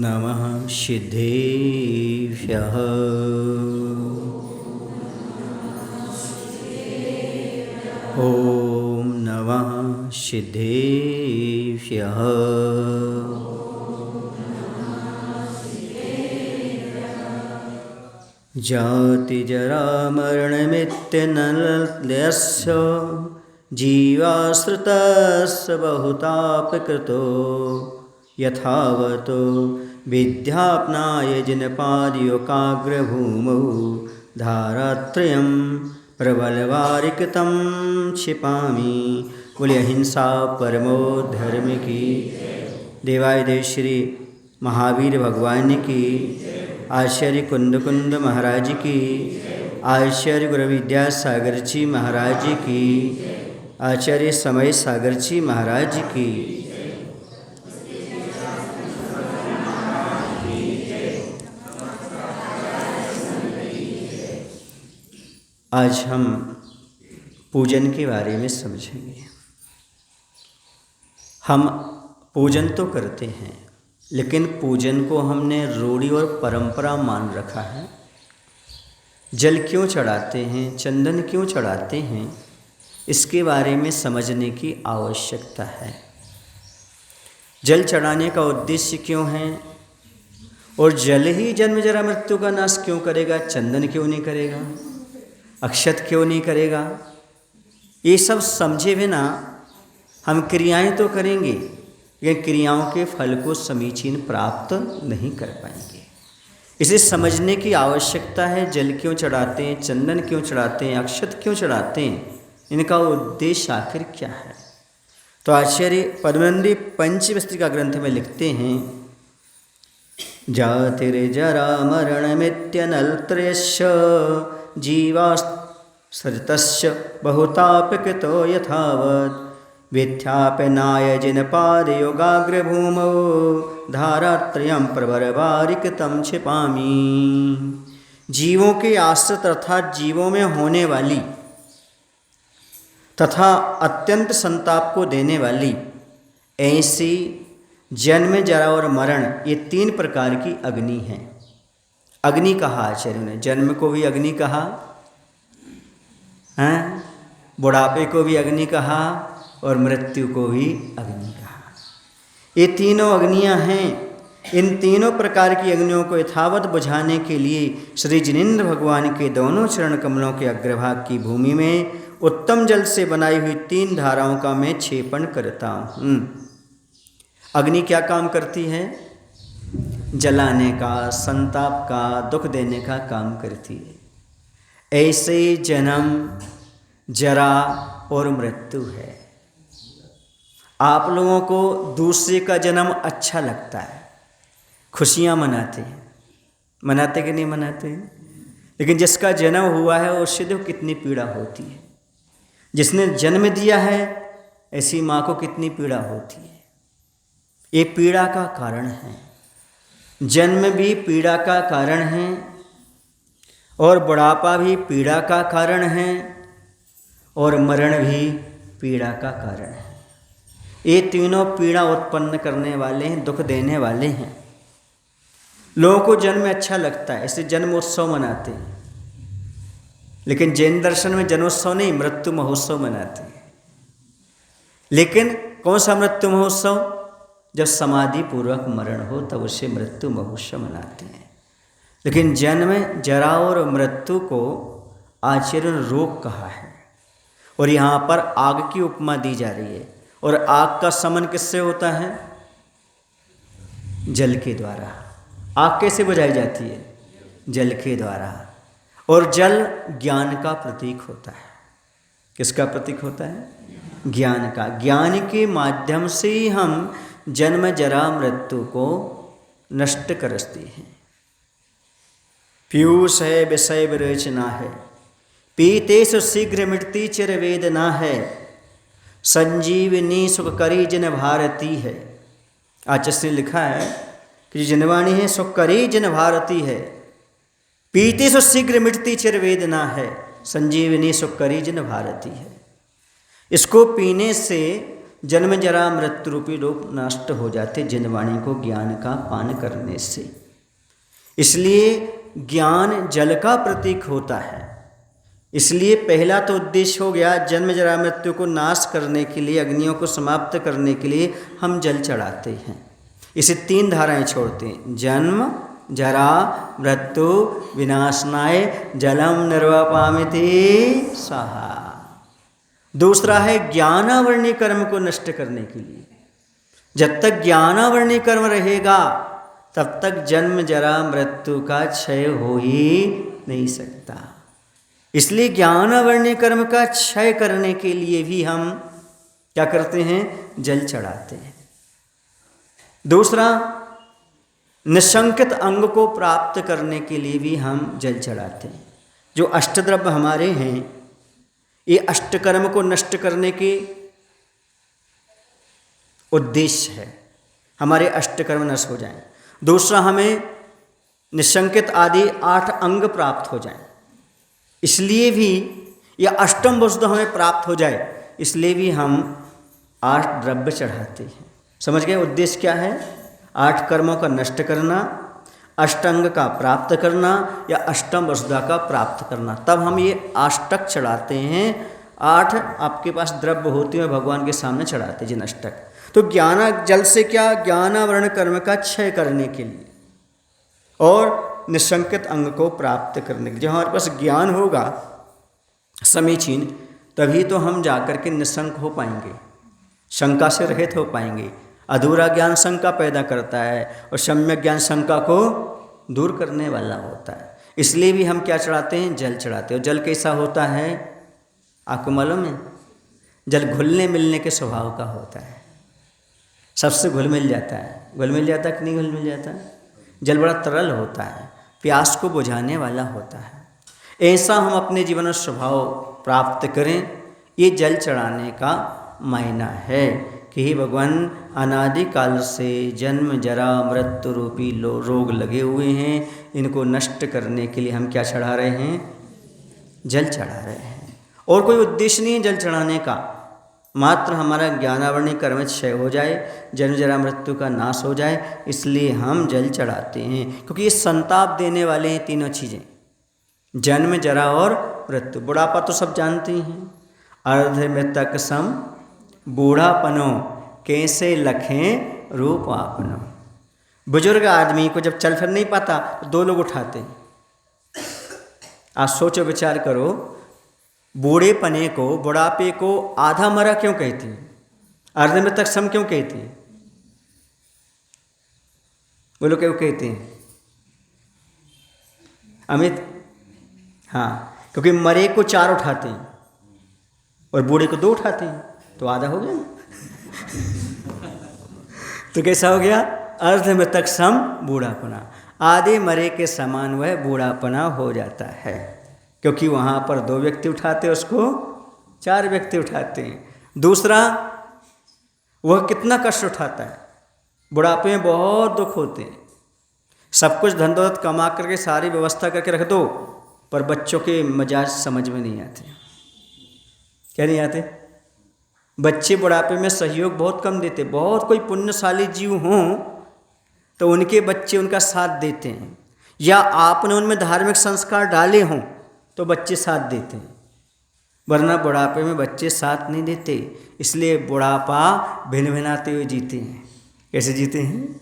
नमः सिद्धेभ्यः। ॐ नमः सिद्धेभ्यः। जातिजरामरणमित्यनलस्य जीवाश्रितस्य बहुतापकृतो यथावतो विद्याप्नाय जिनपादयोगाग्रभूमौ धारात्रयं प्रबलवारिकतं क्षिपामि। बोले अहिंसा परमो धर्म की। देवादिदेव श्री महावीर भगवान की, आचार्य कुंद महाराज की, आचार्य गुरु विद्यासागर जी महाराज की, आचार्य समय सागर जी महाराज की। आज हम पूजन के बारे में समझेंगे। हम पूजन तो करते हैं, लेकिन पूजन को हमने रूढ़ी और परंपरा मान रखा है। जल क्यों चढ़ाते हैं, चंदन क्यों चढ़ाते हैं, इसके बारे में समझने की आवश्यकता है। जल चढ़ाने का उद्देश्य क्यों है, और जल ही जन्म जरा मृत्यु का नाश क्यों करेगा, चंदन क्यों नहीं करेगा, अक्षत क्यों नहीं करेगा। ये सब समझे बिना हम क्रियाएं तो करेंगे, लेकिन क्रियाओं के फल को समीचीन प्राप्त नहीं कर पाएंगे। इसे समझने की आवश्यकता है। जल क्यों चढ़ाते हैं, चंदन क्यों चढ़ाते हैं, अक्षत क्यों चढ़ाते हैं, इनका उद्देश्य आखिर क्या है। तो आचार्य पद्मनंदी पंचवस्त्रिका ग्रंथ में लिखते हैं, जातिर्जरा मरणमित्यनलत्रयस्य जीवाश्रितस्य बहुतापकृतो यथावत् विद्यापनाय जिनपादयोगाग्रभूमौ धारात्रयं प्रबलवारिकतं क्षिपामि। जीवों के आश्रित अर्थात जीवों में होने वाली तथा अत्यंत संताप को देने वाली ऐसी जन्म जरा और मरण, ये तीन प्रकार की अग्नि हैं। अग्नि कहा आचार्य ने, जन्म को भी अग्नि कहा हैं, बुढ़ापे को भी अग्नि कहा और मृत्यु को भी अग्नि कहा। ये तीनों अग्नियां हैं। इन तीनों प्रकार की अग्नियों को यथावत बुझाने के लिए श्री जिनेन्द्र भगवान के दोनों चरण कमलों के अग्रभाग की भूमि में उत्तम जल से बनाई हुई 3 धाराओं का मैं क्षेपण करता हूँ। अग्नि क्या काम करती है? जलाने का, संताप का, दुख देने का काम करती है। ऐसे जन्म जरा और मृत्यु है। आप लोगों को दूसरे का जन्म अच्छा लगता है, खुशियाँ मनाते हैं, मनाते कि नहीं मनाते? लेकिन जिसका जन्म हुआ है उससे देखो कितनी पीड़ा होती है। जिसने जन्म दिया है ऐसी माँ को कितनी पीड़ा होती है। ये पीड़ा का कारण है। जन्म भी पीड़ा का कारण है और बुढ़ापा भी पीड़ा का कारण है और मरण भी पीड़ा का कारण है। ये तीनों पीड़ा उत्पन्न करने वाले हैं, दुख देने वाले हैं। लोगों को जन्म अच्छा लगता है, इसलिए जन्मोत्सव मनाते हैं। लेकिन जैन दर्शन में जन्मोत्सव नहीं, मृत्यु महोत्सव मनाते हैं। लेकिन कौन सा मृत्यु महोत्सव? जब समाधि पूर्वक मरण हो तब उसे मृत्यु महोत्सव मनाते हैं। लेकिन जन्म जरा और मृत्यु को आचार्य ने रोग कहा है। और यहाँ पर आग की उपमा दी जा रही है। और आग का शमन किससे होता है? जल के द्वारा। आग कैसे बुझाई जाती है? जल के द्वारा। और जल ज्ञान का प्रतीक होता है। किसका प्रतीक होता है? ज्ञान का। ज्ञान के माध्यम से ही हम जन्म जरा मृत्यु को नष्ट करते हैं। पीयूष है विषय विरोचना है, पीतेषु शीघ्र मृत्यु चिर वेदना है, संजीवनी सुख करी जन भारती है। आचार्य ने लिखा है कि जनवाणी है सुख करी जन भारती है, पीतेषु शीघ्र मृत्यु चिर वेदना है, संजीवनी सुख करी जन भारती है। इसको पीने से जन्म जरा मृत्यु रूपी रोग नष्ट हो जाते जिन वाणी को ज्ञान का पान करने से। इसलिए ज्ञान जल का प्रतीक होता है। इसलिए पहला तो उद्देश्य हो गया, जन्म जरा मृत्यु को नाश करने के लिए, अग्नियों को समाप्त करने के लिए हम जल चढ़ाते हैं। इसे 3 धाराएं छोड़ते हैं, जन्म जरा मृत्यु विनाशनाय जलम निर्वापामिति स्वाहा। दूसरा है ज्ञानावरणीय कर्म को नष्ट करने के लिए। जब तक ज्ञानावरणीय कर्म रहेगा तब तक जन्म जरा मृत्यु का क्षय हो ही नहीं सकता। इसलिए ज्ञानावरणीय कर्म का क्षय करने के लिए भी हम क्या करते हैं, जल चढ़ाते हैं। दूसरा, निशंकित अंग को प्राप्त करने के लिए भी हम जल चढ़ाते हैं। जो अष्टद्रव्य हमारे हैं, ये अष्टकर्म को नष्ट करने के उद्देश्य है, हमारे अष्टकर्म नष्ट हो जाएं। दूसरा, हमें निशंकित आदि 8 अंग प्राप्त हो जाएं, इसलिए भी यह अष्टम वस्तु हमें प्राप्त हो जाए, इसलिए भी हम 8 द्रव्य चढ़ाते हैं। समझ गए उद्देश्य क्या है? 8 कर्मों का नष्ट करना, अष्टांग का प्राप्त करना या अष्टम वसुधा का प्राप्त करना, तब हम ये अष्टक चढ़ाते हैं। 8 आपके पास द्रव्य होते हैं, भगवान के सामने चढ़ाते हैं जिन अष्टक। तो ज्ञान जल से क्या, ज्ञानावरण कर्म का क्षय करने के लिए और निशंकित अंग को प्राप्त करने के लिए। जब हमारे पास ज्ञान होगा समीचीन, तभी तो हम जाकर के निशंक हो पाएंगे, शंका से रहित हो पाएंगे। अधूरा ज्ञान शंका पैदा करता है और सम्यक ज्ञान शंका को दूर करने वाला होता है। इसलिए भी हम क्या चढ़ाते हैं, जल चढ़ाते हैं। और जल कैसा होता है आपको मालूम है? जल घुलने मिलने के स्वभाव का होता है, सबसे घुल मिल जाता है। घुल मिल जाता है कि नहीं घुल मिल जाता है? जल बड़ा तरल होता है, प्यास को बुझाने वाला होता है। ऐसा हम अपने जीवन में स्वभाव प्राप्त करें, ये जल चढ़ाने का मायना है कि हे भगवान, अनादिकाल से जन्म जरा मृत्यु रूपी रोग लगे हुए हैं, इनको नष्ट करने के लिए हम क्या चढ़ा रहे हैं, जल चढ़ा रहे हैं। और कोई उद्देश्य नहीं है जल चढ़ाने का, मात्र हमारा ज्ञानावरणीय कर्म क्षय हो जाए, जन्म जरा मृत्यु का नाश हो जाए, इसलिए हम जल चढ़ाते हैं। क्योंकि ये संताप देने वाले हैं तीनों चीज़ें, जन्म जरा और मृत्यु। बुढ़ापा तो सब जानते ही हैं, अर्ध मृतक सम बूढ़ापनो कैसे लखें रूप आपनो। बुजुर्ग आदमी को जब चल फिर नहीं पाता तो 2 लोग उठाते हैं। आज सोचो विचार करो, बूढ़े पने को, बुढ़ापे को आधा मरा क्यों कहती है, अर्ध मृतक सम क्यों कहती है? बोलो क्यों कहते हैं अमित? हाँ, क्योंकि मरे को 4 उठाते हैं और बूढ़े को 2 उठाते हैं, तो आधा हो गया ना। तो कैसा हो गया? अर्ध मृतक सम बूढ़ापना, आधे मरे के समान वह बूढ़ापना हो जाता है। क्योंकि वहाँ पर 2 व्यक्ति उठाते, उसको 4 व्यक्ति उठाते हैं। दूसरा, वह कितना कष्ट उठाता है, बुढ़ापे में बहुत दुख होते हैं। सब कुछ धन दौलत कमा करके सारी व्यवस्था करके रख दो, पर बच्चों के मिजाज समझ में नहीं आते। क्या नहीं आते? बच्चे बुढ़ापे में सहयोग बहुत कम देते। बहुत कोई पुण्यशाली जीव हों तो उनके बच्चे उनका साथ देते हैं, या आपने उनमें धार्मिक संस्कार डाले हों तो बच्चे साथ देते हैं, वरना बुढ़ापे में बच्चे साथ नहीं देते। इसलिए बुढ़ापा भिन भिनाते हुए जीते हैं। कैसे जीते हैं?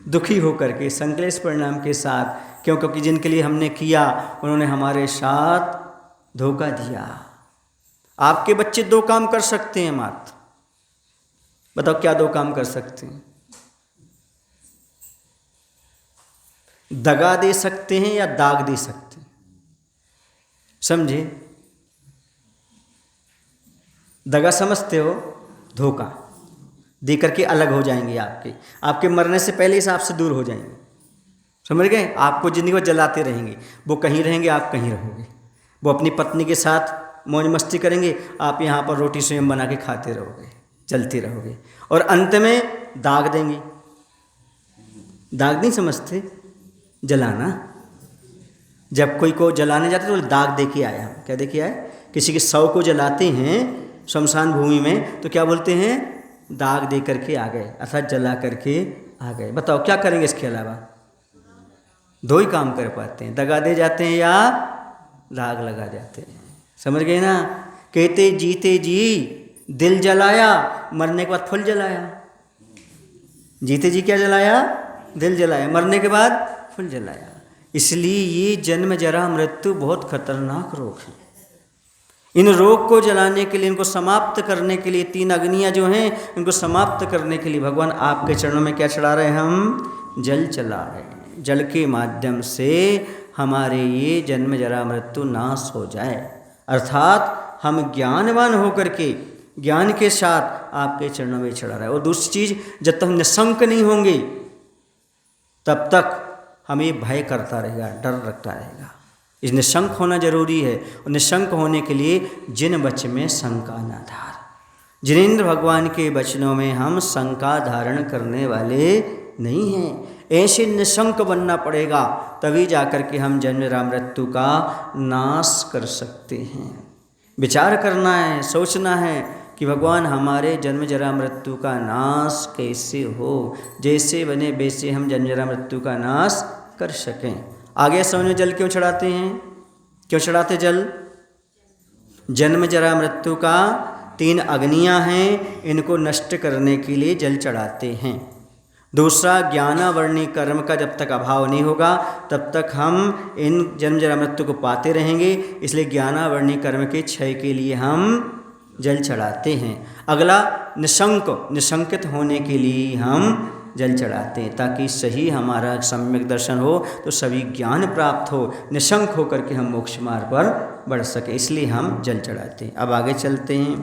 दुखी होकर के, संक्लेश परिणाम के साथ। क्यों? क्योंकि जिनके लिए हमने किया उन्होंने हमारे साथ धोखा दिया। आपके बच्चे 2 काम कर सकते हैं मात्र। बताओ क्या 2 काम कर सकते हैं? दगा दे सकते हैं या दाग दे सकते हैं। समझे? दगा समझते हो? धोखा दे करके अलग हो जाएंगे, आपके मरने से पहले इस आपसे दूर हो जाएंगे। समझ गए? आपको जिंदगी में जलाते रहेंगे, वो कहीं रहेंगे, आप कहीं रहोगे। वो अपनी पत्नी के साथ मौज मस्ती करेंगे, आप यहाँ पर रोटी स्वयं बना के खाते रहोगे, चलते रहोगे, और अंत में दाग देंगे। दाग नहीं समझते? जलाना। जब कोई को जलाने जाते तो दाग दे के आए। हम क्या दे के आए? किसी के शव को जलाते हैं शमशान भूमि में तो क्या बोलते हैं? दाग दे करके आ गए, अर्थात जला करके आ गए। बताओ क्या करेंगे इसके अलावा? दो ही काम कर पाते हैं, दगा दे जाते हैं या दाग लगा जाते हैं। समझ गए ना? कहते जीते जी दिल जलाया, मरने के बाद फूल जलाया। जीते जी क्या जलाया? दिल जलाया, मरने के बाद फूल जलाया। इसलिए ये जन्म जरा मृत्यु बहुत खतरनाक रोग है। इन रोग को जलाने के लिए, इनको समाप्त करने के लिए, 3 अग्नियाँ जो हैं इनको समाप्त करने के लिए भगवान आपके चरणों में क्या चढ़ा रहे हैं? हम जल चला रहे हैं। जल के माध्यम से हमारे ये जन्म जरा मृत्यु नाश हो जाए, अर्थात हम ज्ञानवान होकर के ज्ञान के साथ आपके चरणों में चढ़ा रहे हैं। और दूसरी चीज़, जब तक हम निशंक नहीं होंगे तब तक हमें भय करता रहेगा, डर रखता रहेगा। इस निशंक होना जरूरी है। और निशंक होने के लिए जिन वचन में शंका न धार, जिनेंद्र भगवान के वचनों में हम शंका धारण करने वाले नहीं हैं। ऐसे निशंक बनना पड़ेगा, तभी जाकर के हम जन्म मृत्यु का नाश कर सकते हैं। विचार करना है, सोचना है कि भगवान हमारे जन्म जरा मृत्यु का नाश कैसे हो, जैसे बने वैसे हम जन्म जरा मृत्यु का नाश कर सकें। आगे समझ में, जल क्यों चढ़ाते हैं? क्यों चढ़ाते जल? जन्म जरा मृत्यु का 3 अग्नियाँ हैं, इनको नष्ट करने के लिए जल चढ़ाते हैं। दूसरा, ज्ञानावर्णी कर्म का जब तक अभाव नहीं होगा तब तक हम इन जन्म जरा मृत्यु को पाते रहेंगे। इसलिए ज्ञानावर्णी कर्म के क्षय के लिए हम जल चढ़ाते हैं। अगला, निशंकित होने के लिए हम जल चढ़ाते हैं, ताकि सही हमारा सम्यक दर्शन हो, तो सभी ज्ञान प्राप्त हो, निशंक होकर के हम मोक्ष मार्ग पर बढ़ सके, इसलिए हम जल चढ़ाते हैं। अब आगे चलते हैं।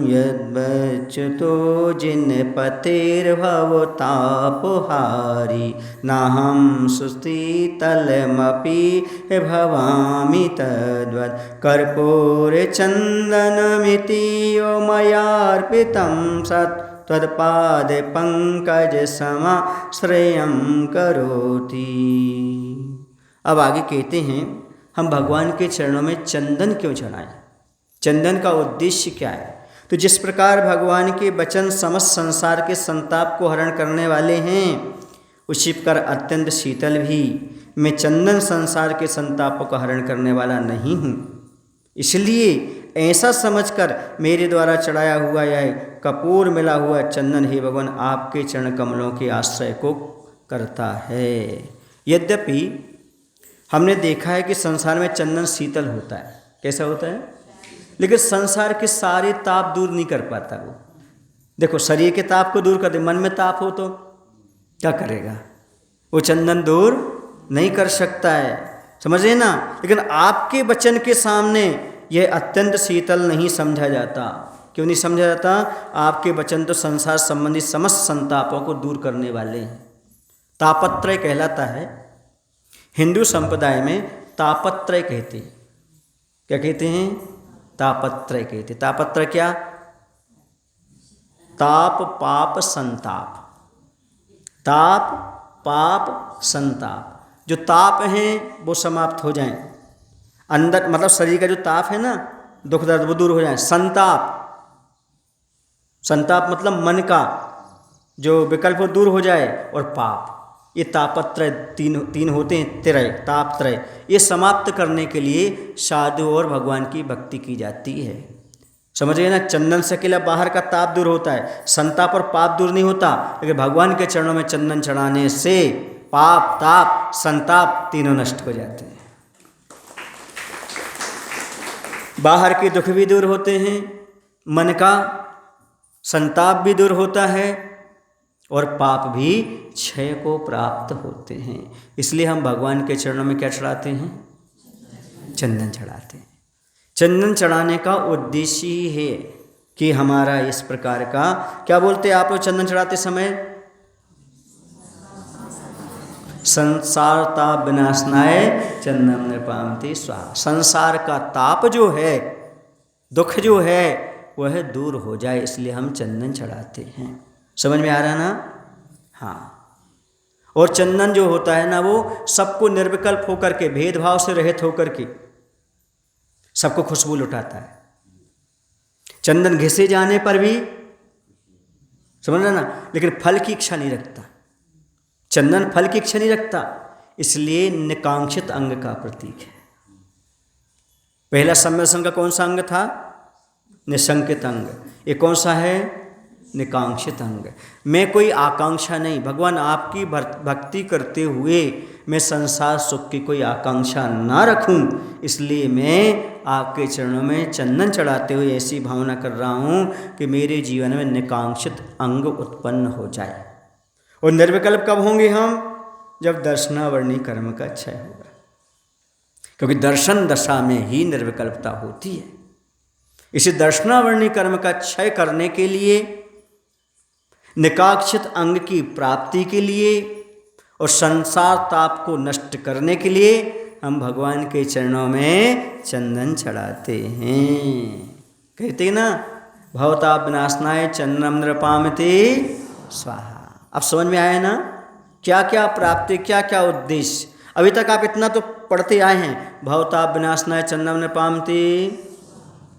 यद्बच्युतो जिन पतेर्भवतापहारी नाहं सुस्थितलमपि भवामि तद्वत् कर्पूरचन्दनमिति यो मयार्पितं सत् त्वत्पाद पंकज समाश्रयं करोति। अब आगे कहते हैं, हम भगवान के चरणों में चंदन क्यों चढ़ाएं? चंदन का उद्देश्य क्या है? तो जिस प्रकार भगवान के वचन समस्त संसार के संताप को हरण करने वाले हैं, उसी प्रकार अत्यंत शीतल भी मैं चंदन संसार के संतापों का हरण करने वाला नहीं हूँ। इसलिए ऐसा समझकर मेरे द्वारा चढ़ाया हुआ यह कपूर मिला हुआ चंदन ही भगवान आपके चरण कमलों के आश्रय को करता है। यद्यपि हमने देखा है कि संसार में चंदन शीतल होता है। कैसा होता है? लेकिन संसार के सारे ताप दूर नहीं कर पाता वो। देखो, शरीर के ताप को दूर कर दे, मन में ताप हो तो क्या करेगा? वो चंदन दूर नहीं कर सकता है, समझे ना? लेकिन आपके वचन के सामने यह अत्यंत शीतल नहीं समझा जाता। क्यों नहीं समझा जाता? आपके वचन तो संसार संबंधी समस्त संतापों को दूर करने वाले हैं। तापत्रय कहलाता है। हिंदू संप्रदाय में तापत्रय कहते हैं। क्या कहते हैं? तापत्रय कहते। तापत्रय क्या? ताप पाप संताप। ताप पाप संताप। जो ताप हैं वो समाप्त हो जाएं, अंदर मतलब शरीर का जो ताप है ना, दुख दर्द, वो दूर हो जाए। संताप मतलब मन का जो विकल्प वो दूर हो जाए। और पाप, ये तापत्रय तीन होते हैं, त्रय, तापत्रय। ये समाप्त करने के लिए साधु और भगवान की भक्ति की जाती है। समझ गए ना? चंदन से अकेला बाहर का ताप दूर होता है, संताप और पाप दूर नहीं होता। लेकिन भगवान के चरणों में चंदन चढ़ाने से पाप, ताप, संताप तीनों नष्ट हो जाते हैं। बाहर के दुख भी दूर होते हैं, मन का संताप भी दूर होता है, और पाप भी क्षय को प्राप्त होते हैं। इसलिए हम भगवान के चरणों में क्या चढ़ाते हैं? चंदन चढ़ाते हैं। चंदन चढ़ाने का उद्देश्य ही है कि हमारा इस प्रकार का, क्या बोलते हैं आप लोग चंदन चढ़ाते समय? संसार ताप विनाशनाय चंदन नृपामते स्वाहा। संसार का ताप जो है, दुख जो है, वह दूर हो जाए, इसलिए हम चंदन चढ़ाते हैं। समझ में आ रहा ना? हाँ। और चंदन जो होता है ना, वो सबको निर्विकल्प होकर के, भेदभाव से रहित होकर के सबको खुशबू लुटाता है। चंदन घिसे जाने पर भी, समझ रहे ना, लेकिन फल की इच्छा नहीं रखता। चंदन फल की इच्छा नहीं रखता, इसलिए निकांक्षित अंग का प्रतीक है। पहला सम्यसन का कौन सा अंग था? निशंकित अंग। ये कौन सा है? निकांक्षित अंग। मैं कोई आकांक्षा नहीं, भगवान आपकी भक्ति करते हुए मैं संसार सुख की कोई आकांक्षा ना रखूं, इसलिए मैं आपके चरणों में चंदन चढ़ाते हुए ऐसी भावना कर रहा हूं कि मेरे जीवन में निकांक्षित अंग उत्पन्न हो जाए। और निर्विकल्प कब होंगे हम? जब दर्शनावरणी कर्म का क्षय होगा, क्योंकि दर्शन दशा में ही निर्विकल्पता होती है। इसी दर्शनावरणी कर्म का क्षय करने के लिए, निकांक्षित अंग की प्राप्ति के लिए और संसार ताप को नष्ट करने के लिए हम भगवान के चरणों में चंदन चढ़ाते हैं। कहते ना, भवताप विनाशनाय चंदनम नृपामते स्वाहा। अब समझ में आया ना क्या क्या प्राप्ति, क्या क्या उद्देश्य। अभी तक आप इतना तो पढ़ते आए हैं, भवताप विनाशनाय चंदनम नृपामते,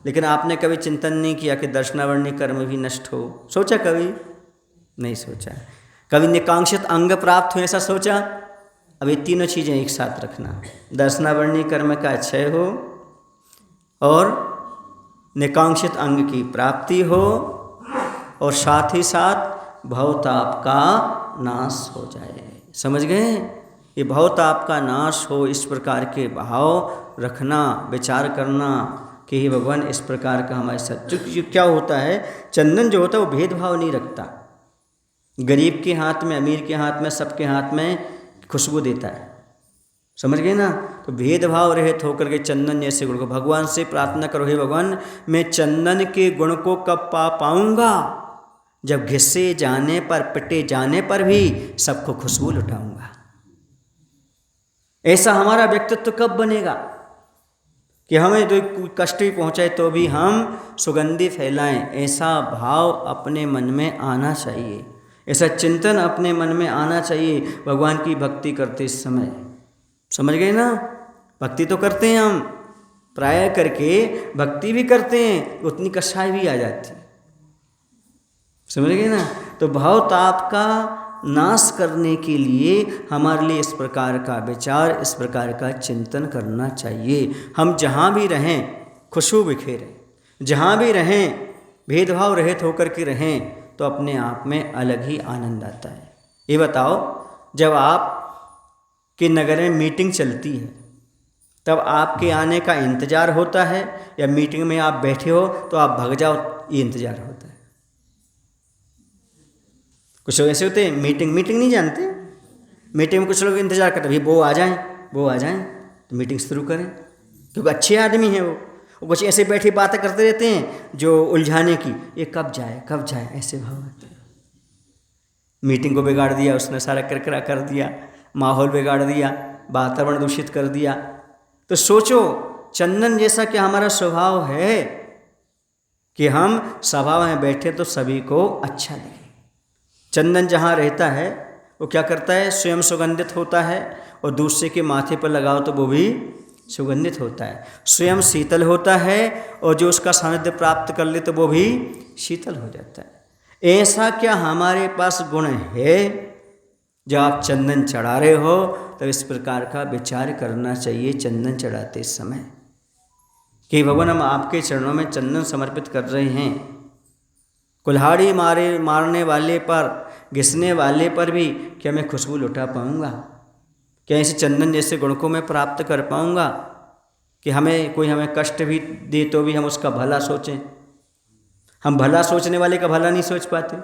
लेकिन आपने कभी चिंतन नहीं किया कि दर्शनावरणी कर्म भी नष्ट हो। सोचा कभी? नहीं सोचा। कभी निकांक्षित अंग प्राप्त हो, ऐसा सोचा? अब ये तीनों चीज़ें एक साथ रखना, दर्शनावरणी कर्म का क्षय हो और निकांक्षित अंग की प्राप्ति हो और साथ ही साथ भवताप का नाश हो जाए। समझ गए? ये भवताप का नाश हो, इस प्रकार के भाव रखना, विचार करना कि हे भगवान इस प्रकार का हमारे साथ। जो क्या होता है, चंदन जो होता है वो भेदभाव नहीं रखता। गरीब के हाथ में, अमीर के हाथ में, सबके हाथ में खुशबू देता है। समझ गए ना? तो भेदभाव रहित होकर के चंदन जैसे गुण को भगवान से प्रार्थना करो, हे भगवान मैं चंदन के गुण को कब पा पाऊंगा? जब घिसे जाने पर, पिटे जाने पर भी सबको खुशबू लुटाऊंगा। ऐसा हमारा व्यक्तित्व कब बनेगा कि हमें जो कष्ट भी पहुंचाए तो भी हम सुगंधि फैलाएं। ऐसा भाव अपने मन में आना चाहिए, ऐसा चिंतन अपने मन में आना चाहिए भगवान की भक्ति करते समय। समझ गए ना? भक्ति तो करते हैं हम, प्राय करके भक्ति भी करते हैं, उतनी कष्टाई भी आ जाती। समझ गए ना? तो भाव ताप का नाश करने के लिए हमारे लिए इस प्रकार का विचार, इस प्रकार का चिंतन करना चाहिए। हम जहाँ भी रहें खुशबू बिखेरें, जहाँ भी रहें भेदभाव रहित होकर के रहें, तो अपने आप में अलग ही आनंद आता है। ये बताओ, जब आप के नगर में मीटिंग चलती है तब आपके आने का इंतज़ार होता है या मीटिंग में आप बैठे हो तो आप भाग जाओ, ये इंतज़ार होता है? कुछ लोग ऐसे होते हैं, मीटिंग नहीं जानते, मीटिंग में कुछ लोग इंतज़ार करते हैं, वो आ जाएं तो मीटिंग शुरू करें, क्योंकि अच्छे आदमी हैं वो कुछ ऐसे बैठे बातें करते रहते हैं जो उलझाने की, ये कब जाए ऐसे भाव आते हैं। मीटिंग को बिगाड़ दिया उसने, सारा किरकिरा कर दिया, माहौल बिगाड़ दिया, वातावरण दूषित कर दिया। तो सोचो, चंदन जैसा कि हमारा स्वभाव है कि हम सभा में बैठे तो सभी को अच्छा लगे। चंदन जहाँ रहता है वो क्या करता है? स्वयं सुगंधित होता है और दूसरे के माथे पर लगाओ तो वो भी सुगंधित होता है। स्वयं शीतल होता है और जो उसका सानिध्य प्राप्त कर ले तो वो भी शीतल हो जाता है। ऐसा क्या हमारे पास गुण है? जब आप चंदन चढ़ा रहे हो तो इस प्रकार का विचार करना चाहिए चंदन चढ़ाते समय कि भगवान हम आपके चरणों में चंदन समर्पित कर रहे हैं। कुल्हाड़ी मारने वाले पर, घिसने वाले पर भी क्या मैं खुशबू लुटा पाऊंगा? क्या ऐसे चंदन जैसे गुण को मैं प्राप्त कर पाऊंगा कि कोई हमें कष्ट भी दे तो भी हम उसका भला सोचें? हम भला सोचने वाले का भला नहीं सोच पाते,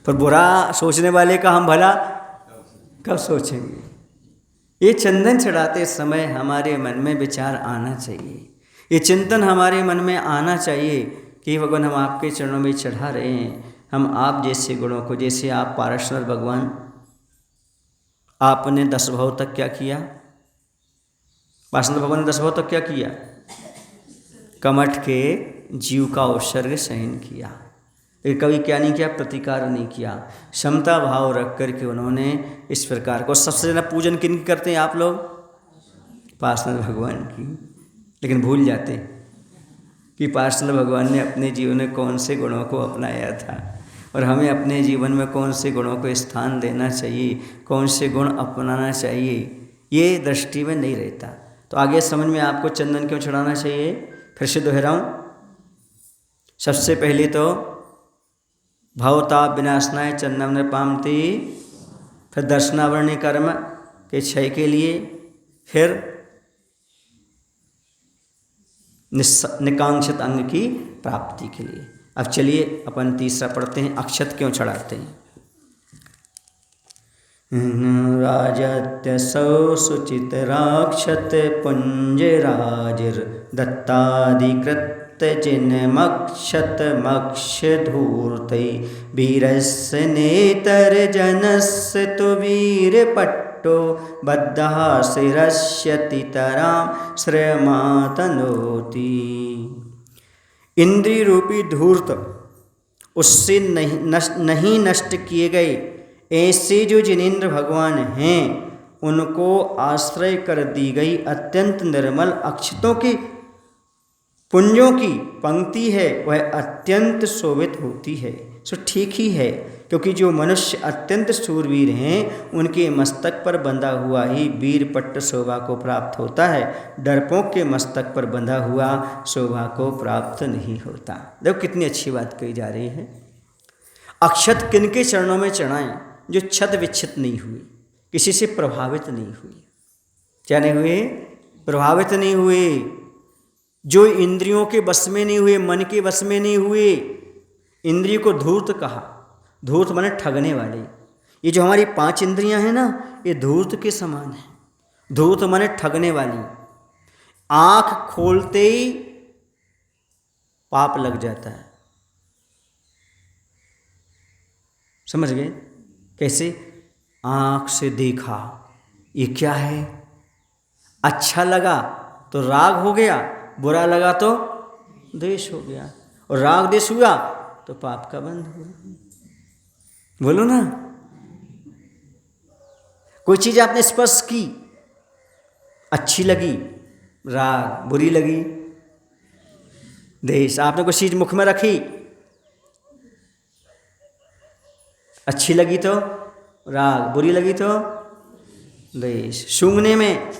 पर बुरा सोचने वाले का हम भला कब सोचेंगे? ये चंदन चढ़ाते समय हमारे मन में विचार आना चाहिए, ये चिंतन हमारे मन में आना चाहिए कि भगवान हम आपके चरणों में चढ़ा रहे हैं। हम आप जैसे गुणों को, जैसे आप पार्षद भगवान, आपने 10 भाव तक क्या किया? पार्षद भगवान ने 10 भाव तक क्या किया? कमठ के जीव का उत्सर्ग सहन किया। लेकिन कभी क्या नहीं किया? प्रतिकार नहीं किया। क्षमता भाव रख कर के उन्होंने इस प्रकार को, सबसे ज़्यादा पूजन किन की करते हैं आप लोग? पार्षद भगवान की, लेकिन भूल जाते कि पार्षद भगवान ने अपने जीवन में कौन से गुणों को अपनाया था और हमें अपने जीवन में कौन से गुणों को स्थान देना चाहिए, कौन से गुण अपनाना चाहिए, ये दृष्टि में नहीं रहता। तो आगे समझ में आपको चंदन क्यों चढ़ाना चाहिए, फिर से दोहराऊं। सबसे पहले तो भवताप विनाशनाय चंदन पामती, फिर दर्शनावरणी कर्म के क्षय के लिए, फिर निकांक्षित अंग की प्राप्ति के लिए। अब चलिए अपन तीसरा पढ़ते हैं, अक्षत क्यों चढ़ाते हैं। राजत्यसौ सुचितराक्षत पुंजराजिर दत्ताधिकृत जिन्मक्षत मक्ष धूर्तै वीरस्य नेतर जनस्य तु वीर पट्टो बद्धः शिरस्यतितरां श्रयमातनोति। इंद्रिय रूपी धूर्त उससे नहीं नष्ट किए गए ऐसे जो जिनेन्द्र भगवान हैं उनको आश्रय कर दी गई अत्यंत निर्मल अक्षतों की पुंजों की पंक्ति है, वह अत्यंत शोभित होती है। सो ठीक ही है, क्योंकि जो मनुष्य अत्यंत शूरवीर हैं उनके मस्तक पर बंधा हुआ ही वीर पट्ट शोभा को प्राप्त होता है, डरपोक के मस्तक पर बंधा हुआ शोभा को प्राप्त नहीं होता। देखो कितनी अच्छी बात कही जा रही है। अक्षत किनके चरणों में चढ़ाएं, जो छद विच्छित नहीं हुए, किसी से प्रभावित नहीं हुए। क्या नहीं हुए, प्रभावित नहीं हुए, जो इंद्रियों के वश में नहीं हुए, मन के वश में नहीं हुए। इंद्रिय को धूर्त कहा, धूर्त माने ठगने वाले। ये जो हमारी 5 इंद्रियां हैं ना, ये धूर्त के समान है। धूर्त माने ठगने वाली। आंख खोलते ही पाप लग जाता है, समझ गए कैसे। आंख से देखा ये क्या है, अच्छा लगा तो राग हो गया, बुरा लगा तो द्वेष हो गया, और राग द्वेष हुआ तो पाप का बंध हुआ। बोलो ना, कोई चीज आपने स्पर्श की, अच्छी लगी राग, बुरी लगी द्वेष। आपने कोई चीज मुख में रखी, अच्छी लगी तो राग, बुरी लगी तो द्वेष। सूंघने में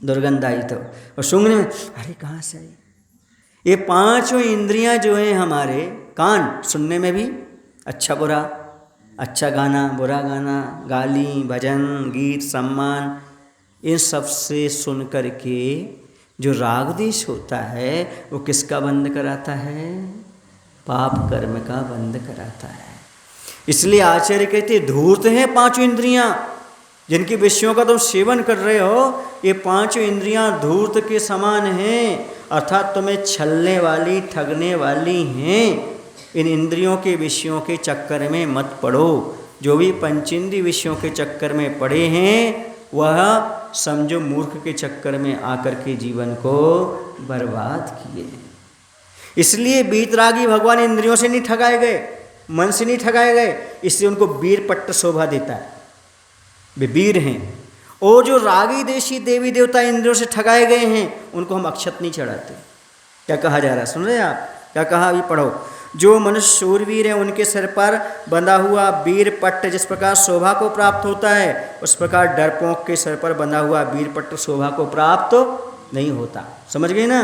दुर्गंध आई तो, और सूंघने में अरे कहाँ से आई। ये 5 इंद्रियां जो हैं हमारे, कान सुनने में भी अच्छा बुरा, अच्छा गाना बुरा गाना, गाली भजन गीत सम्मान, इन सब से सुन करके जो राग द्वेष होता है वो किसका बंध कराता है, पाप कर्म का बंध कराता है। इसलिए आचार्य कहते धूर्त हैं 5 इंद्रियां, जिनके विषयों का तुम सेवन कर रहे हो, ये 5 इंद्रियां धूर्त के समान हैं, अर्थात तुम्हें छलने वाली, ठगने वाली हैं। इन इंद्रियों के विषयों के चक्कर में मत पड़ो। जो भी पंचेंद्रिय विषयों के चक्कर में पड़े हैं वह समझो मूर्ख के चक्कर में आकर के जीवन को बर्बाद किए। इसलिए वीतरागी भगवान इंद्रियों से नहीं ठगाए गए, मन से नहीं ठगाए गए, इसलिए उनको वीर पट्ट शोभा देता है, वे वीर हैं। और जो रागी देशी देवी देवता इंद्रियों से ठगाए गए हैं उनको हम अक्षत नहीं चढ़ाते। क्या कहा जा रहा है, सुन रहे हैं आप, क्या कहा अभी पढ़ो। जो मनुष्य शूरवीर है उनके सिर पर बंधा हुआ वीर पट्ट जिस प्रकार शोभा को प्राप्त होता है, उस प्रकार डरपोक के सिर पर बंधा हुआ वीर पट्ट शोभा को प्राप्त नहीं होता। समझ गए ना,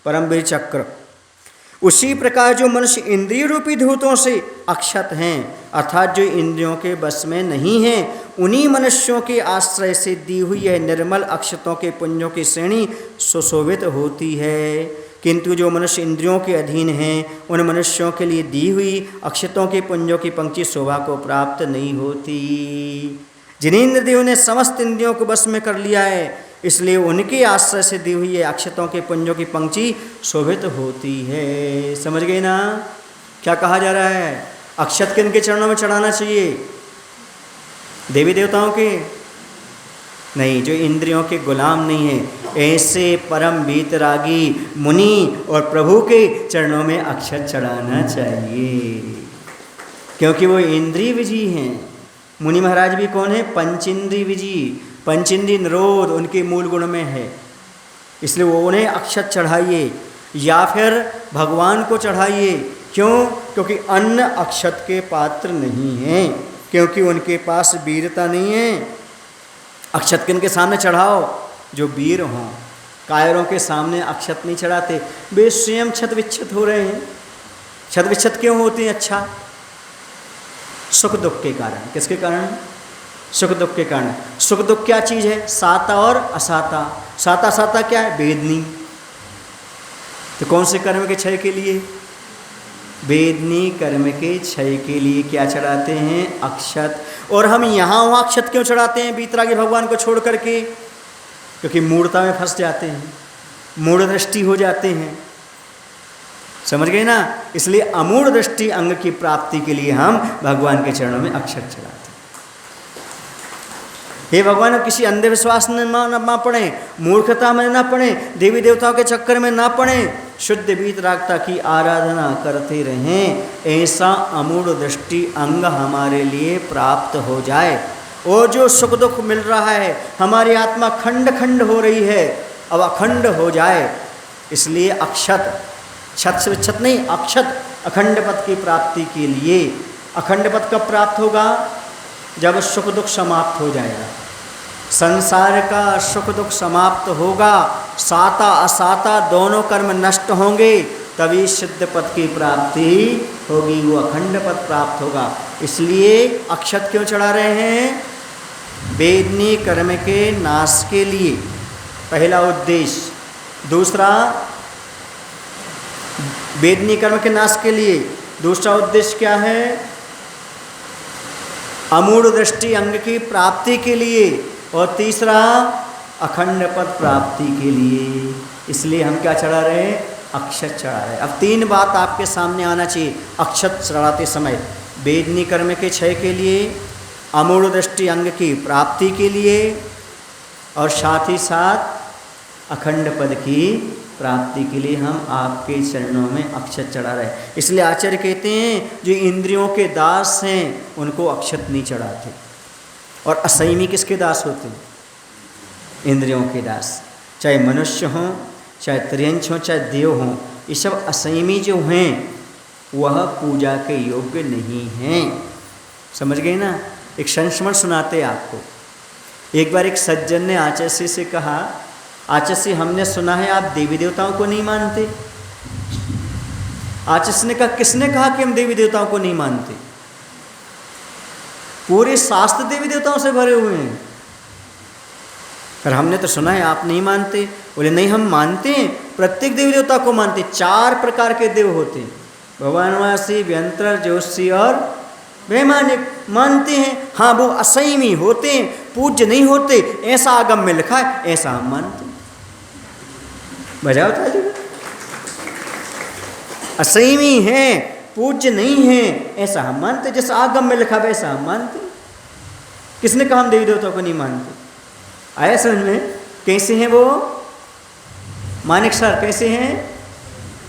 परमवीर चक्र। उसी प्रकार जो मनुष्य इंद्रिय रूपी धूतों से अक्षत हैं, अर्थात जो इंद्रियों के बस में नहीं हैं, उन्हीं मनुष्यों के आश्रय से दी हुई यह निर्मल अक्षतों के पुंजों की श्रेणी सुशोभित होती है। किंतु जो मनुष्य इंद्रियों के अधीन हैं उन मनुष्यों के लिए दी हुई अक्षतों के पुंजों की पंक्ति शोभा को प्राप्त नहीं होती। जिनेन्द्र देव ने समस्त इंद्रियों को बस में कर लिया है, इसलिए उनके आश्रय से दी हुई अक्षतों के पुंजों की पंक्ति शोभित होती है। समझ गए ना क्या कहा जा रहा है। अक्षत किनके चरणों में चढ़ाना चाहिए, देवी देवताओं के नहीं, जो इंद्रियों के गुलाम नहीं है, ऐसे परम वीतरागी मुनि और प्रभु के चरणों में अक्षत चढ़ाना चाहिए, क्योंकि वो इंद्रिय विजयी हैं। मुनि महाराज भी कौन है, पंचेंद्रिय विजयी। पंचेंद्रिय निरोध उनके मूल गुण में है, इसलिए वो उन्हें अक्षत चढ़ाइए। या फिर भगवान को चढ़ाइए। क्यों? क्योंकि अन्न अक्षत के पात्र नहीं हैं, क्योंकि उनके पास वीरता नहीं है। अक्षत किनके सामने चढ़ाओ? जो वीर हों। कायरों के सामने अक्षत नहीं चढ़ाते, वे स्वयं छत विच्छत हो रहे हैं। छत विच्छत क्यों होते हैं? अच्छा, सुख दुख के कारण। किसके कारण? सुख दुख के कारण। सुख दुख क्या चीज़ है? साता और असाता। साता साता क्या है? वेदनी। तो कौन से कर्म के क्षय के लिए? वेदनी कर्म के क्षय के लिए क्या चढ़ाते हैं? अक्षत। और हम यहाँ वहाँ अक्षत क्यों चढ़ाते हैं वीतरागी भगवान को छोड़ करके? क्योंकि मूढ़ता में फंस जाते हैं, मूढ़ दृष्टि हो जाते हैं। समझ गए ना? इसलिए अमूढ़ दृष्टि अंग की प्राप्ति के लिए हम भगवान के चरणों में अक्षत चढ़ाते हैं। हे भगवान, किसी अंधविश्वास में ना पड़े, मूर्खता में ना पड़े, देवी देवताओं के चक्कर में ना पड़े, शुद्ध वीतरागता की आराधना करते रहें। ऐसा अमूढ़ दृष्टि अंग हमारे लिए प्राप्त हो जाए। और जो सुख दुख मिल रहा है, हमारी आत्मा खंड खंड हो रही है, अब अखंड हो जाए। इसलिए अक्षत, छत से छत नहीं, अक्षत अखंड पद की प्राप्ति के लिए। अखंड पद कब प्राप्त होगा? जब सुख दुख समाप्त हो जाएगा, संसार का सुख दुख समाप्त होगा, साता असाता दोनों कर्म नष्ट होंगे, तभी सिद्ध पद की प्राप्ति होगी, वो अखंड पद प्राप्त होगा। इसलिए अक्षत क्यों चढ़ा रहे हैं? वेदनी कर्म के नाश के लिए, पहला उद्देश्य। दूसरा, वेदनी कर्म के नाश के लिए दूसरा उद्देश्य क्या है? अमूढ़ दृष्टि अंग की प्राप्ति के लिए। और तीसरा, अखंड पद प्राप्ति के लिए। इसलिए हम क्या चढ़ा रहे हैं? अक्षत चढ़ा रहे हैं। अब तीन बात आपके सामने आना चाहिए अक्षत चढ़ाते समय: वेदनी कर्म के क्षय के लिए, अमूढ़ दृष्टि अंग की प्राप्ति के लिए, और साथ ही साथ अखंड पद की प्राप्ति के लिए हम आपके चरणों में अक्षत चढ़ा रहे हैं। इसलिए आचार्य कहते हैं, जो इंद्रियों के दास हैं उनको अक्षत नहीं चढ़ाते। और असंयमी किसके दास होते हैं? इंद्रियों के दास। चाहे मनुष्य हों, चाहे त्रियंश हों, चाहे देव हों, ये सब असंयमी जो हैं वह पूजा के योग्य नहीं हैं। समझ गए ना? एक संस्मरण सुनाते आपको। एक बार एक सज्जन ने आचार्य से कहा, आचार्य हमने सुना है आप देवी देवताओं को नहीं मानते। आचार्य ने कहा, किसने कहा कि हम देवी देवताओं को नहीं मानते? पूरे शास्त्र देवी देवताओं से भरे हुए हैं, पर हमने तो सुना है आप नहीं मानते। बोले नहीं, हम मानते हैं, प्रत्येक देवी देवता को मानते। 4 प्रकार के देव होते हैं, भगवानवासी, व्यंतर, ज्योतिषी और वैमानिक। मानते हैं, हाँ वो असंयमी होते हैं, पूज्य नहीं होते, ऐसा आगम में लिखा है, ऐसा हम मानते हैं। बजाओ ताली। असंयमी हैं, पूज्य नहीं हैं, ऐसा हम मानते। जैसा आगम में लिखा वैसा हम मानते। किसने कहा हम देवी देवताओं को नहीं मानते? आया समझ में? कैसे हैं वो? मानिक सर कैसे हैं?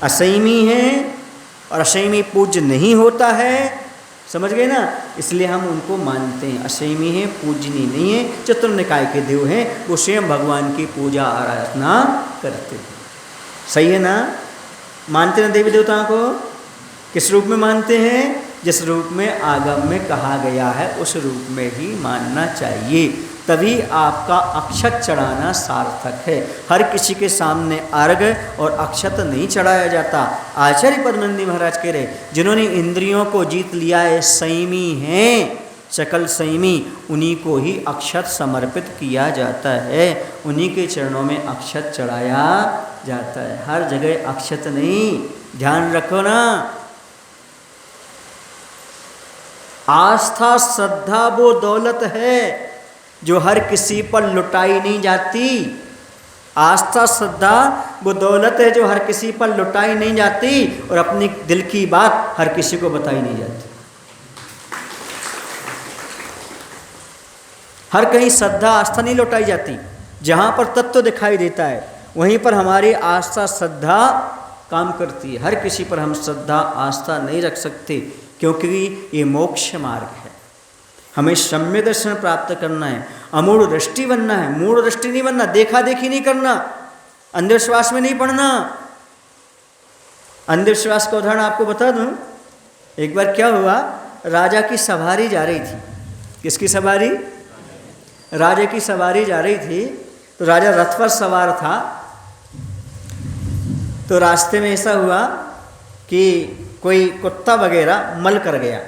असंयमी हैं, और असंयमी पूज्य नहीं होता है। समझ गए ना? इसलिए हम उनको मानते हैं। असंयमी है, पूजनीय नहीं है, चतुर्निकाय के देव हैं, वो स्वयं भगवान की पूजा आराधना करते हैं। सही है ना? मानते ना देवी देवताओं को? किस रूप में मानते हैं? जिस रूप में आगम में कहा गया है उस रूप में ही मानना चाहिए, तभी आपका अक्षत चढ़ाना सार्थक है। हर किसी के सामने अर्घ और अक्षत नहीं चढ़ाया जाता। आचार्य पद्मनंदी महाराज कह रहे, जिन्होंने इंद्रियों को जीत लिया है, संयमी हैं, सकल संयमी, उन्हीं को ही अक्षत समर्पित किया जाता है, उन्हीं के चरणों में अक्षत चढ़ाया जाता है। हर जगह अक्षत नहीं, ध्यान रखो ना। आस्था श्रद्धा वो दौलत है जो हर किसी पर लुटाई नहीं जाती। आस्था श्रद्धा वो दौलत है जो हर किसी पर लुटाई नहीं जाती, और अपनी दिल की बात हर किसी को बताई नहीं जाती। हर कहीं श्रद्धा आस्था नहीं लुटाई जाती। जहाँ पर तत्व दिखाई देता है वहीं पर हमारी आस्था श्रद्धा काम करती है। हर किसी पर हम श्रद्धा आस्था नहीं रख सकते, क्योंकि ये मोक्ष मार्ग है। हमें सम्यक दर्शन प्राप्त करना है, अमूढ़ दृष्टि बनना है, मूढ़ दृष्टि नहीं बनना, देखा देखी नहीं करना, अंधविश्वास में नहीं पड़ना। अंधविश्वास का उदाहरण आपको बता दूं। एक बार क्या हुआ, राजा की सवारी जा रही थी। किसकी सवारी? राजा की सवारी जा रही थी। तो राजा रथ पर सवार था। तो रास्ते में ऐसा हुआ कि कोई कुत्ता वगैरह मल कर गया।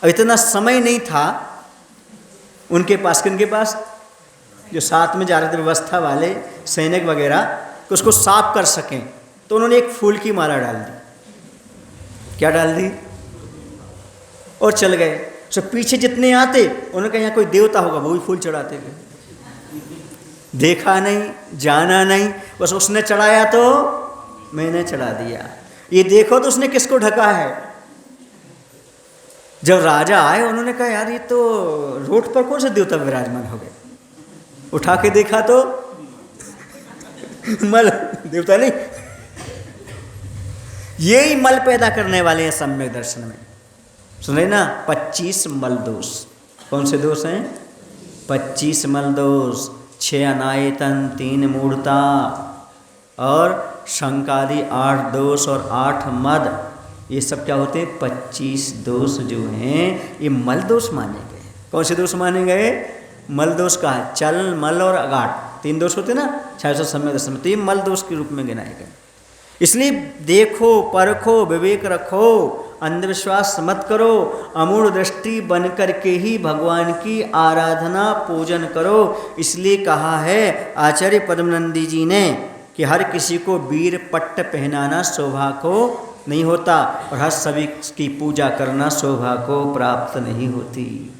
अब इतना समय नहीं था उनके पास, किनके पास, जो साथ में जा रहे थे व्यवस्था वाले सैनिक वगैरह, कि उसको साफ कर सकें। तो उन्होंने एक फूल की माला डाल दी। क्या डाल दी? और चल गए। तो पीछे जितने आते उन्होंने कहा यहाँ कोई देवता होगा, वो भी फूल चढ़ाते गए। देखा नहीं, जाना नहीं, बस उसने चढ़ाया तो मैंने चढ़ा दिया। ये देखो तो उसने किसको ढका है। जब राजा आए उन्होंने कहा यार ये तो रोड पर कौन से देवता विराजमान हो गए। उठा के देखा तो मल, देवता नहीं। यही मल पैदा करने वाले हैं सम्यक दर्शन में। सुन रहे ना, 25 मल दोष। कौन से दोष हैं? 25 मल दोष, 6 अनायतन, 3 मूढ़ता और शंकादि 8 दोष और 8 मद। ये सब क्या होते हैं? 25 दोष जो हैं ये मल दोष माने गए। कौन से दोष माने गए? मल दोष का है। चल, मल और अगाट, 3 दोष होते ना 600 सम्यक दर्शन में, तो ये मल दोष के रूप में गिनाए गए। इसलिए देखो, परखो, विवेक रखो, अंधविश्वास मत करो, अमूढ़ दृष्टि बन कर के ही भगवान की आराधना पूजन करो। इसलिए कहा है आचार्य पद्मनंदी जी ने कि हर किसी को वीर पट्ट पहनाना शोभा को नहीं होता और हर सभी की पूजा करना शोभा को प्राप्त नहीं होती।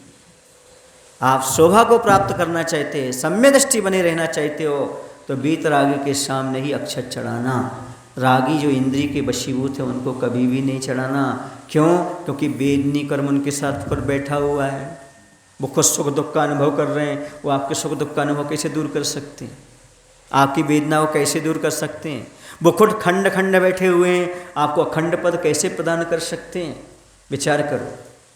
आप शोभा को प्राप्त करना चाहते हैं, सम्यक दृष्टि बने रहना चाहते हो, तो वीतरागी के सामने ही अक्षत चढ़ाना। रागी जो इंद्रिय के वशीभूत है उनको कभी भी नहीं चढ़ाना। क्यों? क्योंकि वेदनी कर्म उनके साथ पर बैठा हुआ है। वो खुद सुख दुख का अनुभव कर रहे हैं, वो आपके सुख दुख का अनुभव कैसे दूर कर सकते हैं? आपकी वेदना को कैसे दूर कर सकते हैं? वो खुद खंड खंड बैठे हुए हैं, आपको अखंड पद कैसे प्रदान कर सकते हैं? विचार करो।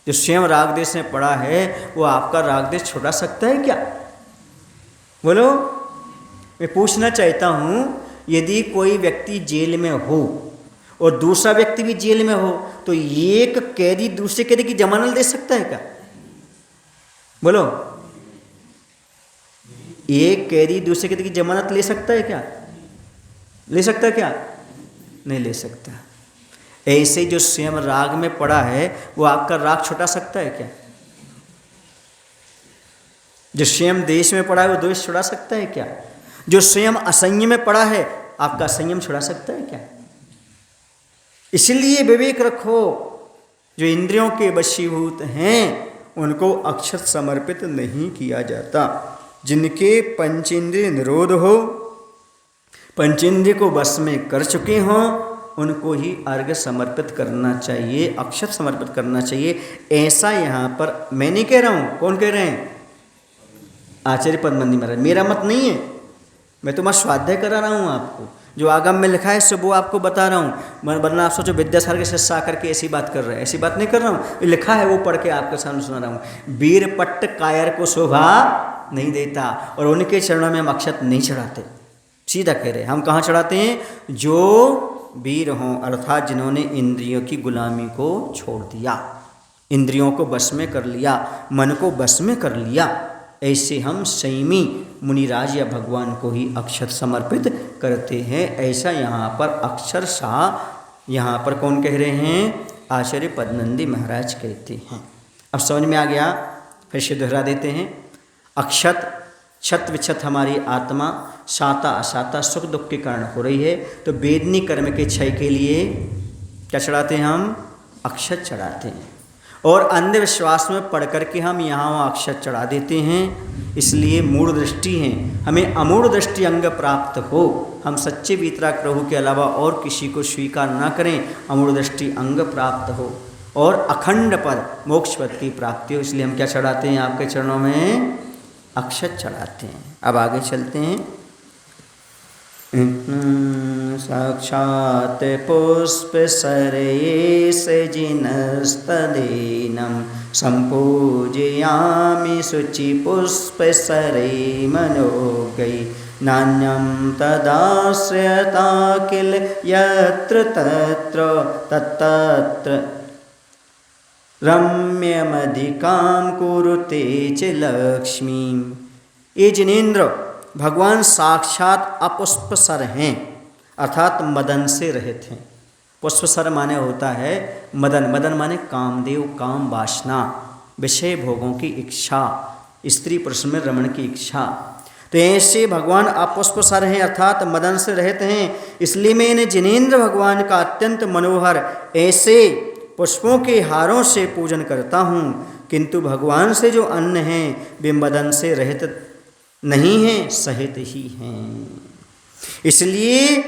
जो स्वयं राग देश में पड़ा है वो आपका राग देश छुड़ा सकता है क्या? बोलो। मैं पूछना चाहता हूँ, यदि कोई व्यक्ति जेल में हो और दूसरा व्यक्ति भी जेल में हो तो एक कैदी दूसरे कैदी की जमानत दे सकता है क्या? बोलो। एक कैदी दूसरे कैदी की जमानत ले सकता है क्या? ले सकता है क्या? नहीं ले सकता। ऐसे जो स्वयं राग में पड़ा है वो आपका राग छुटा सकता है क्या? जो स्वयं देश में पड़ा है वो द्वेष छुड़ा सकता है क्या? जो स्वयं असंयम में पड़ा है आपका संयम छुड़ा सकता है क्या? इसलिए विवेक रखो, जो इंद्रियों के वशीभूत हैं उनको अक्षत समर्पित नहीं किया जाता। जिनके पंचेंद्रिय निरोध हो, पंचेंद्रिय को वश में कर चुके हों, उनको ही अर्घ्य समर्पित करना चाहिए, अक्षत समर्पित करना चाहिए। ऐसा यहाँ पर मैं नहीं कह रहा हूँ। कौन कह रहे हैं? आचार्य पद्मनंदी महाराज। मेरा मत नहीं है, मैं तो मैं स्वाध्याय करा रहा हूँ आपको। जो आगम में लिखा है सब वो आपको बता रहा हूँ। वरना आप सोचो विद्यासागर के शिष्य आकर के ऐसी बात कर रहे हैं। ऐसी बात नहीं कर रहा हूँ, लिखा है वो पढ़ के आपके सामने सुना रहा हूँ। वीर पट्ट कायर को शोभा नहीं देता और उनके चरणों में हम अक्षत नहीं चढ़ाते। सीधा कह रहे, हम कहाँ चढ़ाते हैं? जो वीर हों, अर्थात जिन्होंने इंद्रियों की गुलामी को छोड़ दिया, इंद्रियों को वश में कर लिया, मन को वश में कर लिया, ऐसे हम संयमी मुनिराज या भगवान को ही अक्षत समर्पित करते हैं। ऐसा यहाँ पर अक्षरशः यहाँ पर कौन कह रहे हैं? आचार्य पद्मनंदी महाराज कहते हैं। अब समझ में आ गया, फिर से दोहरा देते हैं। अक्षत, छत विक्षत हमारी आत्मा साता असाता सुख दुख के कारण हो रही है, तो वेदनी कर्म के क्षय के लिए क्या चढ़ाते हैं? हम अक्षत चढ़ाते हैं। और अंधविश्वास में पढ़ करके हम यहाँ वहाँ अक्षत चढ़ा देते हैं। इसलिए मूढ़ दृष्टि हैं, हमें अमूढ़ दृष्टि अंग प्राप्त हो। हम सच्चे वीतराग प्रभु के अलावा और किसी को स्वीकार ना करें, अमूढ़ दृष्टि अंग प्राप्त हो और अखंड पद मोक्ष पद की प्राप्ति हो। इसलिए हम क्या चढ़ाते हैं? आपके चरणों में अक्षत चढ़ाते हैं। अब आगे चलते हैं। साक्षात पुष्प सरये सजिनस्तदीनं संपूजयामि शुचि पुष्प सरे मनोगै नान्यं तदाश्रयता किल यत्र तत्र तत्तत्र रम्यमधिकां कुरुते च लक्ष्मीं। ये जिनेन्द्र भगवान साक्षात अपुष्पसर हैं, अर्थात मदन से रहित हैं। पुष्पसर माने होता है मदन, मदन माने कामदेव, काम वासना, विषय भोगों की इच्छा, स्त्री पुरुष में रमण की इच्छा। तो ऐसे भगवान अपुष्पसर हैं अर्थात मदन से रहित हैं। इसलिए मैं इन्हें जिनेन्द्र भगवान का अत्यंत मनोहर ऐसे पुष्पों के हारों से पूजन करता हूँ, किंतु भगवान से जो अन्न हैं वे मदन से रहित नहीं हैं, सहित ही हैं। इसलिए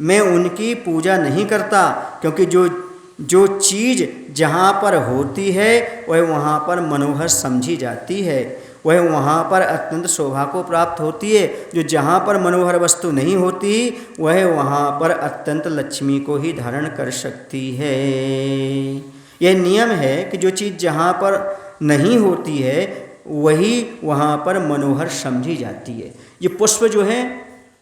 मैं उनकी पूजा नहीं करता, क्योंकि जो चीज़ जहाँ पर होती है वह वहाँ पर मनोहर समझी जाती है, वह वहाँ पर अत्यंत शोभा को प्राप्त होती है। जो जहाँ पर मनोहर वस्तु नहीं होती वह वहाँ पर अत्यंत लक्ष्मी को ही धारण कर सकती है। यह नियम है कि जो चीज़ जहाँ पर नहीं होती है वही वहाँ पर मनोहर समझी जाती है। ये पुष्प जो है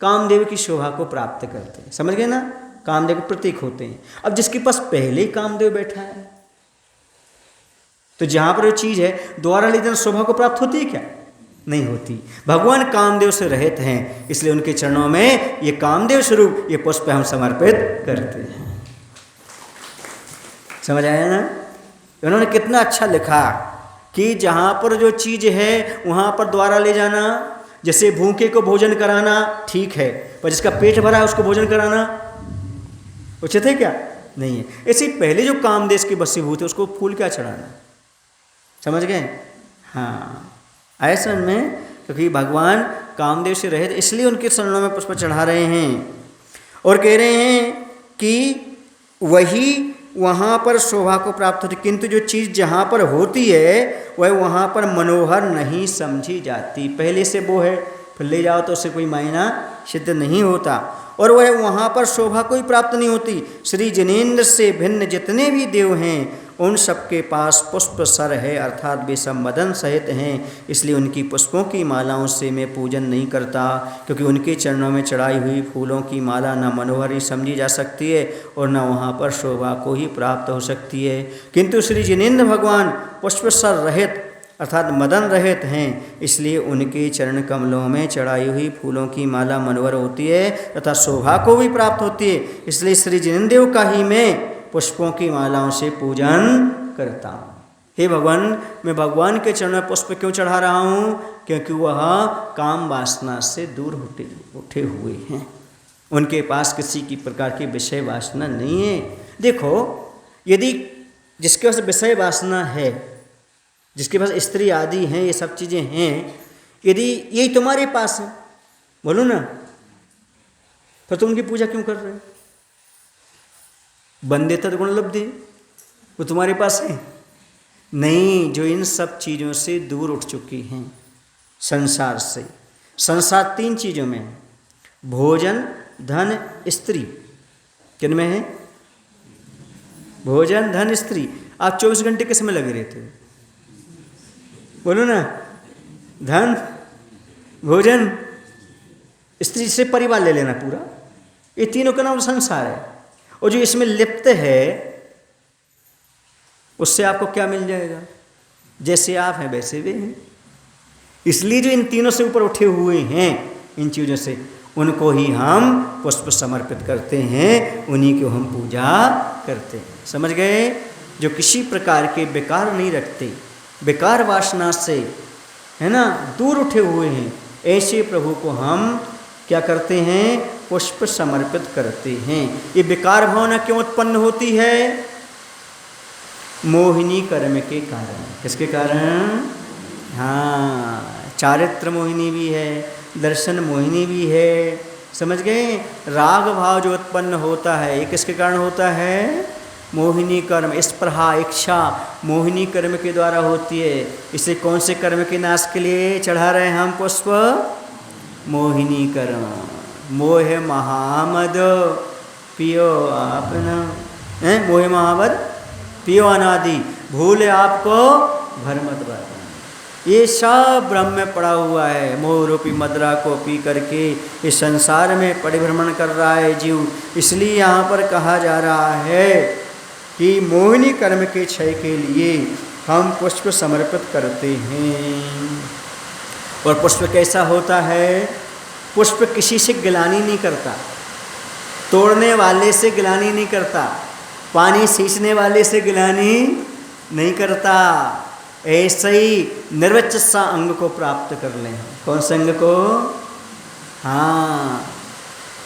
कामदेव की शोभा को प्राप्त करते हैं, समझ गए ना, कामदेव के प्रतीक होते हैं। अब जिसके पास पहले ही कामदेव बैठा है तो जहाँ पर वो चीज़ है द्वारा लेकर शोभा को प्राप्त होती है क्या? नहीं होती। भगवान कामदेव से रहित हैं, इसलिए उनके चरणों में ये कामदेव स्वरूप ये पुष्प हम समर्पित करते हैं। समझ आया ना? उन्होंने कितना अच्छा लिखा कि जहाँ पर जो चीज़ है वहाँ पर द्वारा ले जाना, जैसे भूखे को भोजन कराना ठीक है, पर जिसका पेट भरा है उसको भोजन कराना उचित है क्या? नहीं है। ऐसे पहले जो कामदेव के वशीभूत है उसको फूल क्या चढ़ाना, समझ गए? हाँ, ऐसा में क्योंकि भगवान कामदेव से रहित इसलिए उनके चरणों में पुष्प चढ़ा रहे हैं और कह रहे हैं कि वही वहाँ पर शोभा को प्राप्त होती, किंतु जो चीज़ जहाँ पर होती है वह वहाँ पर मनोहर नहीं समझी जाती। पहले से वो है फिर ले जाओ तो उससे कोई मायना सिद्ध नहीं होता और वह वहाँ पर शोभा कोई प्राप्त नहीं होती। श्री जिनेन्द्र से भिन्न जितने भी देव हैं उन सबके पास पुष्प सर है, अर्थात वे सब मदन सहित हैं। इसलिए उनकी पुष्पों की मालाओं से मैं पूजन नहीं करता, क्योंकि उनके चरणों में चढ़ाई हुई फूलों की माला न मनोहर ही समझी जा सकती है और न वहाँ पर शोभा को ही प्राप्त हो सकती है। किंतु श्री जिनेन्द्र भगवान पुष्प सर रहित अर्थात मदन रहित हैं, इसलिए उनके चरण कमलों में चढ़ाई हुई फूलों की माला मनोहर होती है तथा शोभा को भी प्राप्त होती है। इसलिए श्री जिनेन्द्र का ही मैं पुष्पों की मालाओं से पूजन करता हूँ। हे भगवान, मैं भगवान के चरणों में पुष्प क्यों चढ़ा रहा हूँ? क्योंकि वह काम वासना से दूर उठे हुए हैं, उनके पास किसी की प्रकार की विषय वासना नहीं है। देखो, यदि जिसके पास विषय वासना है, जिसके पास स्त्री आदि हैं, ये सब चीज़ें हैं, यदि यही तुम्हारे पास है, बोलो ना, तो तुम उनकी पूजा क्यों कर रहे हो? बंदे तद्गुण लब्धि, वो तुम्हारे पास है नहीं, जो इन सब चीज़ों से दूर उठ चुकी हैं, संसार से। संसार तीन चीज़ों में है, भोजन, धन, स्त्री। किन में है? भोजन, धन, स्त्री। आप 24 घंटे किस में लगे रहते हो? बोलो ना, धन, भोजन, स्त्री से परिवार ले लेना पूरा, ये तीनों का नाम संसार है। और जो इसमें लिप्त है उससे आपको क्या मिल जाएगा? जैसे आप हैं वैसे वे हैं। इसलिए जो इन तीनों से ऊपर उठे हुए हैं, इन चीज़ों से, उनको ही हम पुष्प समर्पित करते हैं, उन्हीं को हम पूजा करते हैं। समझ गए? जो किसी प्रकार के विकार नहीं रखते, विकार वासना से, है ना, दूर उठे हुए हैं, ऐसे प्रभु को हम क्या करते हैं? पुष्प समर्पित करते हैं। ये विकार भावना क्यों उत्पन्न होती है? मोहिनी कर्म के कारण। किसके कारण? हाँ, चारित्र मोहिनी भी है, दर्शन मोहिनी भी है। समझ गए? राग भाव जो उत्पन्न होता है ये किसके कारण होता है? मोहिनी कर्म, स्पृहा, इच्छा मोहिनी कर्म के द्वारा होती है। इसे कौन से कर्म के नाश के लिए चढ़ा रहे हैं हम पुष्प? मोहिनी कर्म। मोह महामद पियो आपना, मोह महामद पियो अनादि, भूले आपको भर मत बरतना। ये सब ब्रह्म में पड़ा हुआ है। मोह रूपी मदरा को पी करके इस संसार में परिभ्रमण कर रहा है जीव। इसलिए यहाँ पर कहा जा रहा है कि मोहिनी कर्म के क्षय के लिए हम पुष्प समर्पित करते हैं। और पुष्प कैसा होता है? पुष्प किसी से गिलानी नहीं करता, तोड़ने वाले से गिलानी नहीं करता, पानी सींचने वाले से गिलानी नहीं करता। ऐसे ही निर्वचस्सा अंग को प्राप्त कर लें। कौन से अंग को? हाँ,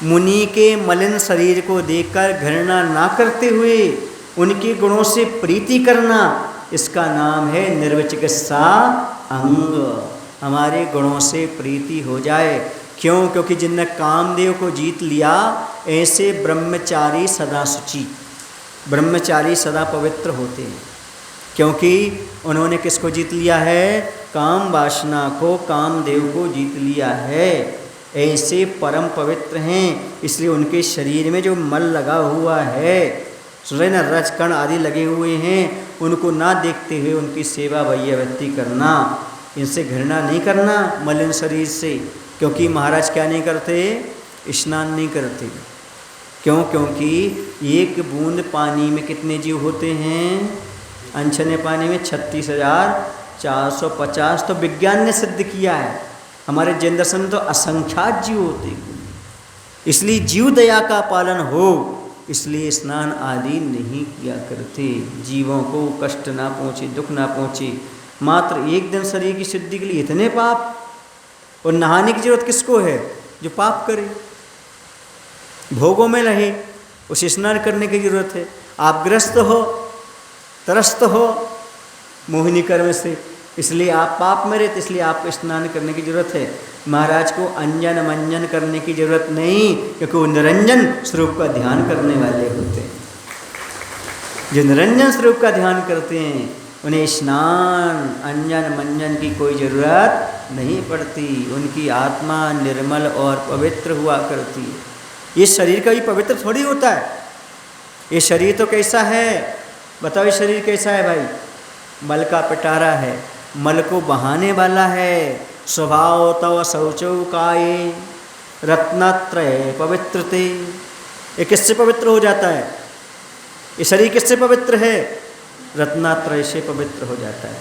मुनि के मलिन शरीर को देखकर घृणा ना करते हुए उनके गुणों से प्रीति करना, इसका नाम है निर्वचिकित्सा अंग। हमारे गुणों से प्रीति हो जाए। क्यों? क्योंकि जिनने कामदेव को जीत लिया, ऐसे ब्रह्मचारी सदा शुचि, ब्रह्मचारी सदा पवित्र होते हैं। क्योंकि उन्होंने किसको जीत लिया है? काम वासना को, कामदेव को जीत लिया है। ऐसे परम पवित्र हैं। इसलिए उनके शरीर में जो मल लगा हुआ है, सुने न, रज कण आदि लगे हुए हैं, उनको ना देखते हुए उनकी सेवा वैयावृत्ति करना, इनसे घृणा नहीं करना मलिन शरीर से। क्योंकि महाराज क्या नहीं करते? स्नान नहीं करते। क्यों? क्योंकि एक बूंद पानी में कितने जीव होते हैं? अनछने पानी में 36,450 तो विज्ञान ने सिद्ध किया है। हमारे जैन दर्शन में तो असंख्यात जीव होते हैं। इसलिए जीव दया का पालन हो, इसलिए स्नान आदि नहीं किया करते। जीवों को कष्ट ना पहुँचे, दुख ना पहुँचे। मात्र एक दिन शरीर की शुद्धि के लिए इतने पाप। और नहाने की जरूरत किसको है? जो पाप करे, भोगों में रहे, उसे स्नान करने की जरूरत है। आप ग्रस्त हो, त्रस्त हो मोहिनी कर्म से, इसलिए आप पाप में रहते, इसलिए आपको स्नान करने की जरूरत है। महाराज को अंजन मंजन करने की जरूरत नहीं, क्योंकि वो निरंजन स्वरूप का ध्यान करने वाले होते हैं। जो निरंजन स्वरूप का ध्यान करते हैं उन्हें स्नान अंजन मंजन की कोई ज़रूरत नहीं पड़ती। उनकी आत्मा निर्मल और पवित्र हुआ करती है। ये शरीर का भी पवित्र थोड़ी होता है। ये शरीर तो कैसा है बताओ? ये शरीर कैसा है भाई? मल का पिटारा है, मल को बहाने वाला है। स्वभाव तव शौचौ काये रत्नत्रय पवित्रते। ये किससे पवित्र हो जाता है? ये शरीर किससे पवित्र है? रत्नात्रय से पवित्र हो जाता है।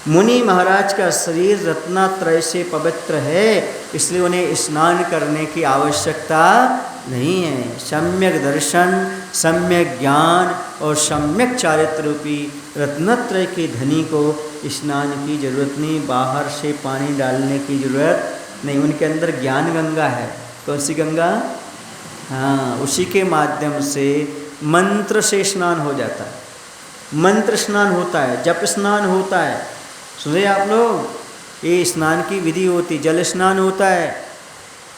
मुनि महाराज का शरीर रत्नात्रय से पवित्र है, इसलिए उन्हें स्नान करने की आवश्यकता नहीं है। सम्यक दर्शन, सम्यक ज्ञान और सम्यक चारित्र रूपी रत्नत्रय के धनी को स्नान की जरूरत नहीं, बाहर से पानी डालने की जरूरत नहीं। उनके अंदर ज्ञान गंगा है। कौन सी गंगा? हाँ, उसी के माध्यम से मंत्र से स्नान हो जाता है। मंत्र स्नान होता है, जप स्नान होता है। सुने आप लोग, ये स्नान की विधि होती। जल स्नान होता है,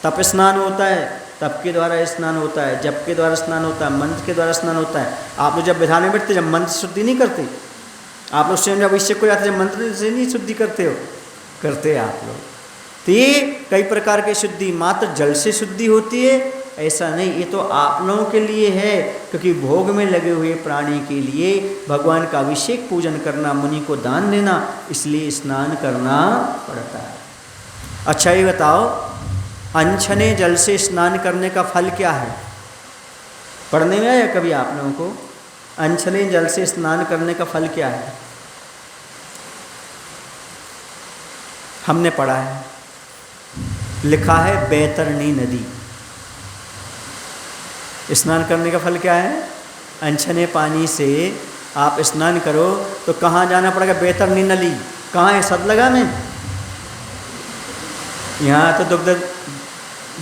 तप स्नान होता है, तप के द्वारा स्नान होता है, जप के द्वारा स्नान होता है, मंत्र के द्वारा स्नान होता है। आप लोग जब विधान में बैठते, जब मंत्र शुद्धि नहीं करते, आप लोग स्वयं जब अभिषेक को जाते, जब मंत्र से नहीं शुद्धि करते हो, करते हैं आप लोग। तो ये कई प्रकार की शुद्धि मात्र जल से शुद्धि होती है ऐसा नहीं। ये तो आप लोगों के लिए है, क्योंकि भोग में लगे हुए प्राणी के लिए भगवान का अभिषेक पूजन करना, मुनि को दान देना, इसलिए स्नान करना पड़ता है। अच्छा ये बताओ, अनछने जल से स्नान करने का फल क्या है? पढ़ने में आया कभी आप लोगों को? अनछने जल से स्नान करने का फल क्या है? हमने पढ़ा है, लिखा है बैतरणी नदी। स्नान करने का फल क्या है? अनछने पानी से आप स्नान करो तो कहाँ जाना पड़ेगा? बैतरणी नदी। कहाँ है? सतलगा में। यहाँ तो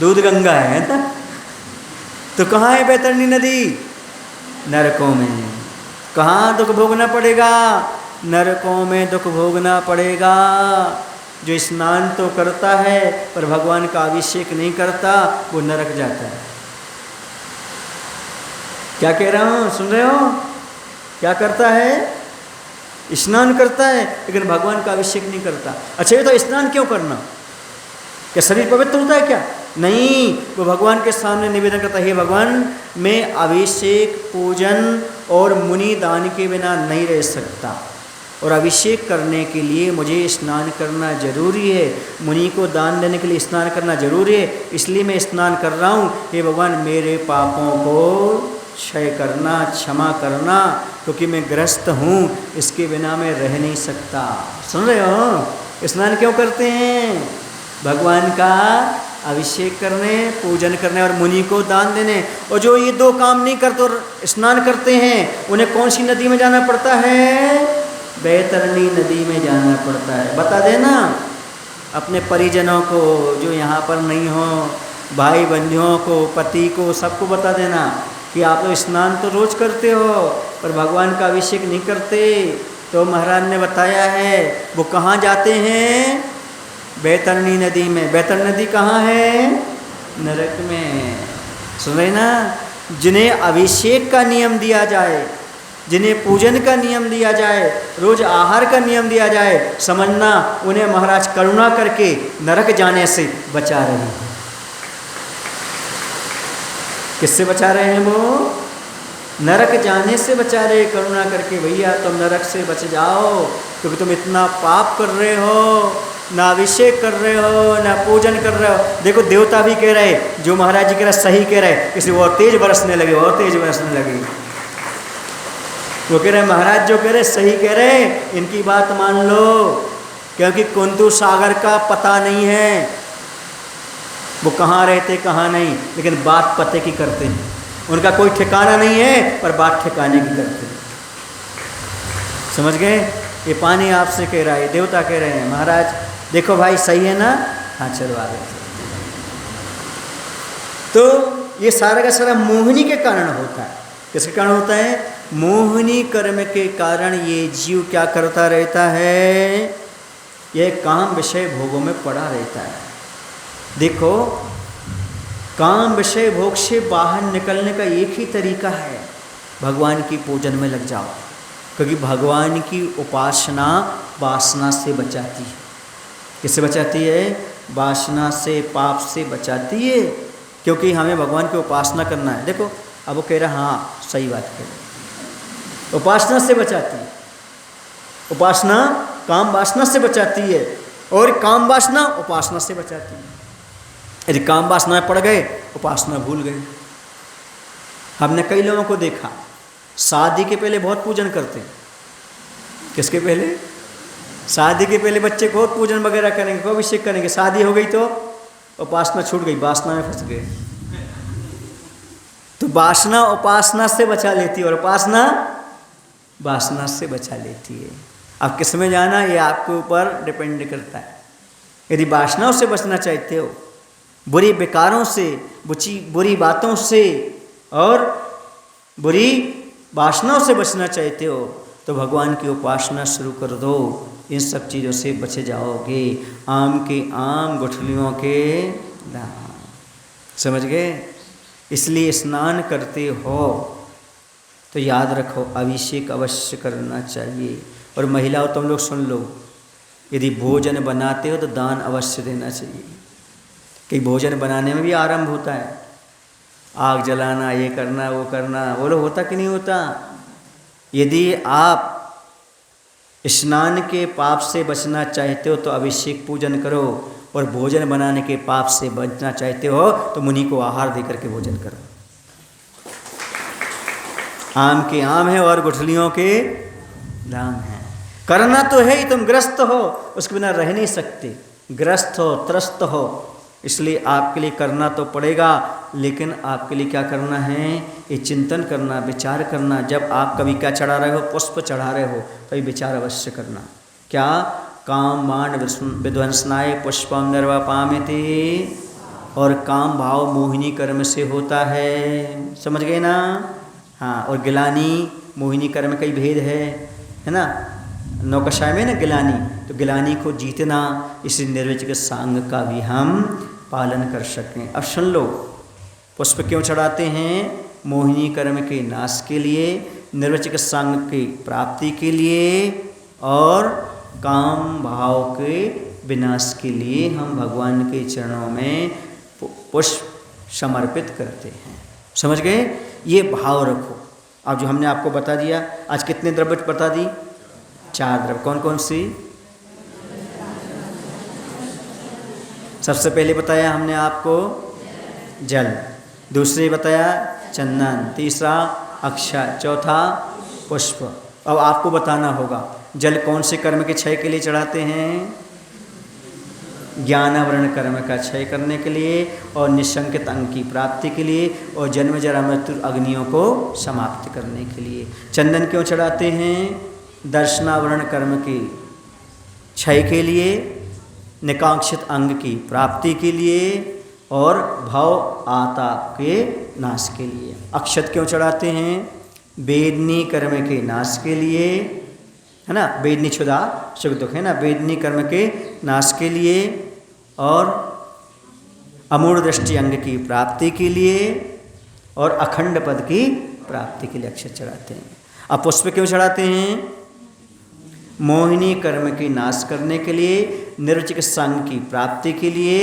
दूध गंगा है ना। तो कहाँ है बैतरणी नदी? नरकों में। कहाँ दुख भोगना पड़ेगा? नरकों में दुख भोगना पड़ेगा। जो स्नान तो करता है पर भगवान का अभिषेक नहीं करता, वो नरक जाता है। क्या कह रहा हूँ? सुन रहे हो? क्या करता है? स्नान करता है लेकिन भगवान का अभिषेक नहीं करता। अच्छा ये तो स्नान क्यों करना? क्या शरीर पवित्र होता है क्या? नहीं, वो भगवान के सामने निवेदन करता है, हे भगवान मैं अभिषेक पूजन और मुनि दान के बिना नहीं रह सकता। और अभिषेक करने के लिए मुझे स्नान करना जरूरी है, मुनि को दान देने के लिए स्नान करना जरूरी है, इसलिए मैं स्नान कर रहा हूँ। हे भगवान मेरे पापों को क्षय करना, क्षमा करना, क्योंकि मैं ग्रस्त हूँ, इसके बिना मैं रह नहीं सकता। सुन रहे हो? स्नान क्यों करते हैं? भगवान का अभिषेक करने, पूजन करने और मुनि को दान देने। और जो ये दो काम नहीं करते और स्नान करते हैं, उन्हें कौन सी नदी में जाना पड़ता है? बैतरणी नदी में जाना पड़ता है। बता देना अपने परिजनों को जो यहाँ पर नहीं हो, भाई बंधुओं को, पति को, सबको बता देना कि आप तो स्नान तो रोज करते हो पर भगवान का अभिषेक नहीं करते। तो महाराज ने बताया है वो कहाँ जाते हैं? बैतरणी नदी में। बैतरणी नदी कहाँ है? नरक में। सुन रहे ना? जिन्हें अभिषेक का नियम दिया जाए, जिन्हें पूजन का नियम दिया जाए, रोज आहार का नियम दिया जाए, समझना उन्हें महाराज करुणा करके नरक जाने से बचा रहे हैं। किससे बचा रहे हैं वो? नरक जाने से बचा रहे, करुणा करके। भैया तुम नरक से बच जाओ, क्योंकि तुम इतना पाप कर रहे हो, ना अभिषेक कर रहे हो, ना पूजन कर रहे हो। देखो देवता भी कह रहे, जो महाराज जी कह रहे सही कह रहे, इसलिए वो और तेज बरसने लगे, और तेज बरसने लगे। वो कह रहे महाराज जो कह रहे सही कह रहे, इनकी बात मान लो, क्योंकि कुंतु सागर का पता नहीं है, वो कहाँ रहते कहाँ नहीं, लेकिन बात पते की करते हैं। उनका कोई ठिकाना नहीं है पर बात ठिकाने की करते हैं। समझ गए? ये पानी आपसे कह रहा है, देवता कह रहे हैं महाराज देखो भाई सही है ना? हाँ चलो आगे। तो ये सारा का सारा मोहिनी के कारण होता है। किसके कारण होता है? मोहिनी कर्म के कारण ये जीव क्या करता रहता है? यह काम विषय भोगों में पड़ा रहता है। देखो काम विषय भोग से बाहर निकलने का एक ही तरीका है, भगवान की पूजन में लग जाओ, क्योंकि भगवान की उपासना वासना से बचाती है। किससे बचाती है? वासना से, पाप से बचाती है, क्योंकि हमें भगवान की उपासना करना है। देखो अब वो कह रहा हाँ सही बात कह रहे, उपासना से बचाती है। उपासना काम वासना से बचाती है और काम वासना उपासना से बचाती है। यदि काम वासना में पड़ गए, उपासना भूल गए। हमने कई लोगों को देखा शादी के पहले बहुत पूजन करते हैं। किसके पहले? शादी के पहले बच्चे को बहुत पूजन वगैरह करेंगे, को अभिषेक करेंगे। शादी हो गई तो उपासना छूट गई, वासना में फंस गए। तो वासना उपासना से बचा लेती है और उपासना वासना से बचा लेती है। अब किस में जाना ये आपके ऊपर डिपेंड करता है। यदि वासनाओं से बचना चाहते हो, बुरी विकारों से, बुरी बातों से और बुरी वासनाओं से बचना चाहते हो, तो भगवान की उपासना शुरू कर दो। इन सब चीज़ों से बचे जाओगे। आम के आम, गुठलियों के दाम। समझ गए? इसलिए स्नान करते हो तो याद रखो अभिषेक अवश्य करना चाहिए। और महिलाओं तुम लोग सुन लो, यदि भोजन बनाते हो तो दान अवश्य देना चाहिए। कि भोजन बनाने में भी आरंभ होता है, आग जलाना, ये करना, वो करना। बोलो होता कि नहीं होता? यदि आप स्नान के पाप से बचना चाहते हो तो अभिषेक पूजन करो, और भोजन बनाने के पाप से बचना चाहते हो तो मुनि को आहार दे करके भोजन करो। आम के आम है और गुठलियों के दाम है। करना तो है ही, तुम ग्रस्त हो, उसके बिना रह नहीं सकते। ग्रस्त हो, त्रस्त हो, इसलिए आपके लिए करना तो पड़ेगा। लेकिन आपके लिए क्या करना है? ये चिंतन करना, विचार करना। जब आप कभी क्या चढ़ा रहे हो, पुष्प चढ़ा रहे हो, तो ये विचार अवश्य करना। क्या? काम मान विध्वंसनाय पुष्पम निर्वापामिति। और काम भाव मोहिनी कर्म से होता है। समझ गए ना? हाँ। और गिलानी मोहिनी कर्म का ही भेद है ना? नौकशाय में ना गिलानी, तो गिलानी को जीतना, इसी निर्वचक सांग का भी हम पालन कर सकें। अब सुन लो, पुष्प क्यों चढ़ाते हैं? मोहिनी कर्म के नाश के लिए, निर्वचक सांग की प्राप्ति के लिए और काम भाव के विनाश के लिए हम भगवान के चरणों में पुष्प समर्पित करते हैं। समझ गए? ये भाव रखो। अब जो हमने आपको बता दिया, आज कितने द्रव्य बता दी? 4 द्रव्य। कौन कौन सी? सबसे पहले बताया हमने आपको जल, दूसरे बताया चंदन, तीसरा अक्षय, चौथा पुष्प। अब आपको बताना होगा जल कौन से कर्म के क्षय के लिए चढ़ाते हैं? ज्ञानावरण कर्म का क्षय करने के लिए और निशंकित अंग की प्राप्ति के लिए और जन्म जरा मृत्यु अग्नियों को समाप्त करने के लिए। चंदन क्यों चढ़ाते हैं? दर्शनावरण कर्म के क्षय के लिए, निकांक्षित अंग की प्राप्ति के लिए और भव आताप के नाश के लिए। अक्षत क्यों चढ़ाते हैं? वेदनी कर्म के नाश के लिए, है ना, वेदनी क्षुधा सुख दुख, है ना, वेदनी कर्म के नाश के लिए और अमूढ़ दृष्टि अंग की प्राप्ति के लिए और अखंड पद की प्राप्ति के लिए अक्षत चढ़ाते हैं। अब पुष्प क्यों चढ़ाते हैं? मोहिनी कर्म के नाश करने के लिए, निर्वचिक संग की प्राप्ति के लिए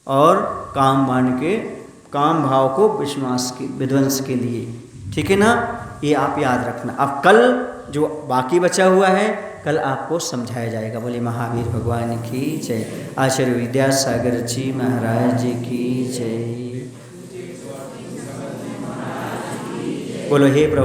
और काम भाव को विध्वंस के लिए। ठीक है ना, ये आप याद रखना। अब कल जो बाकी बचा हुआ है कल आपको समझाया जाएगा। बोले महावीर भगवान की जय। आचार्य विद्यासागर जी महाराज जी की जय। बोलो हे प्रभु।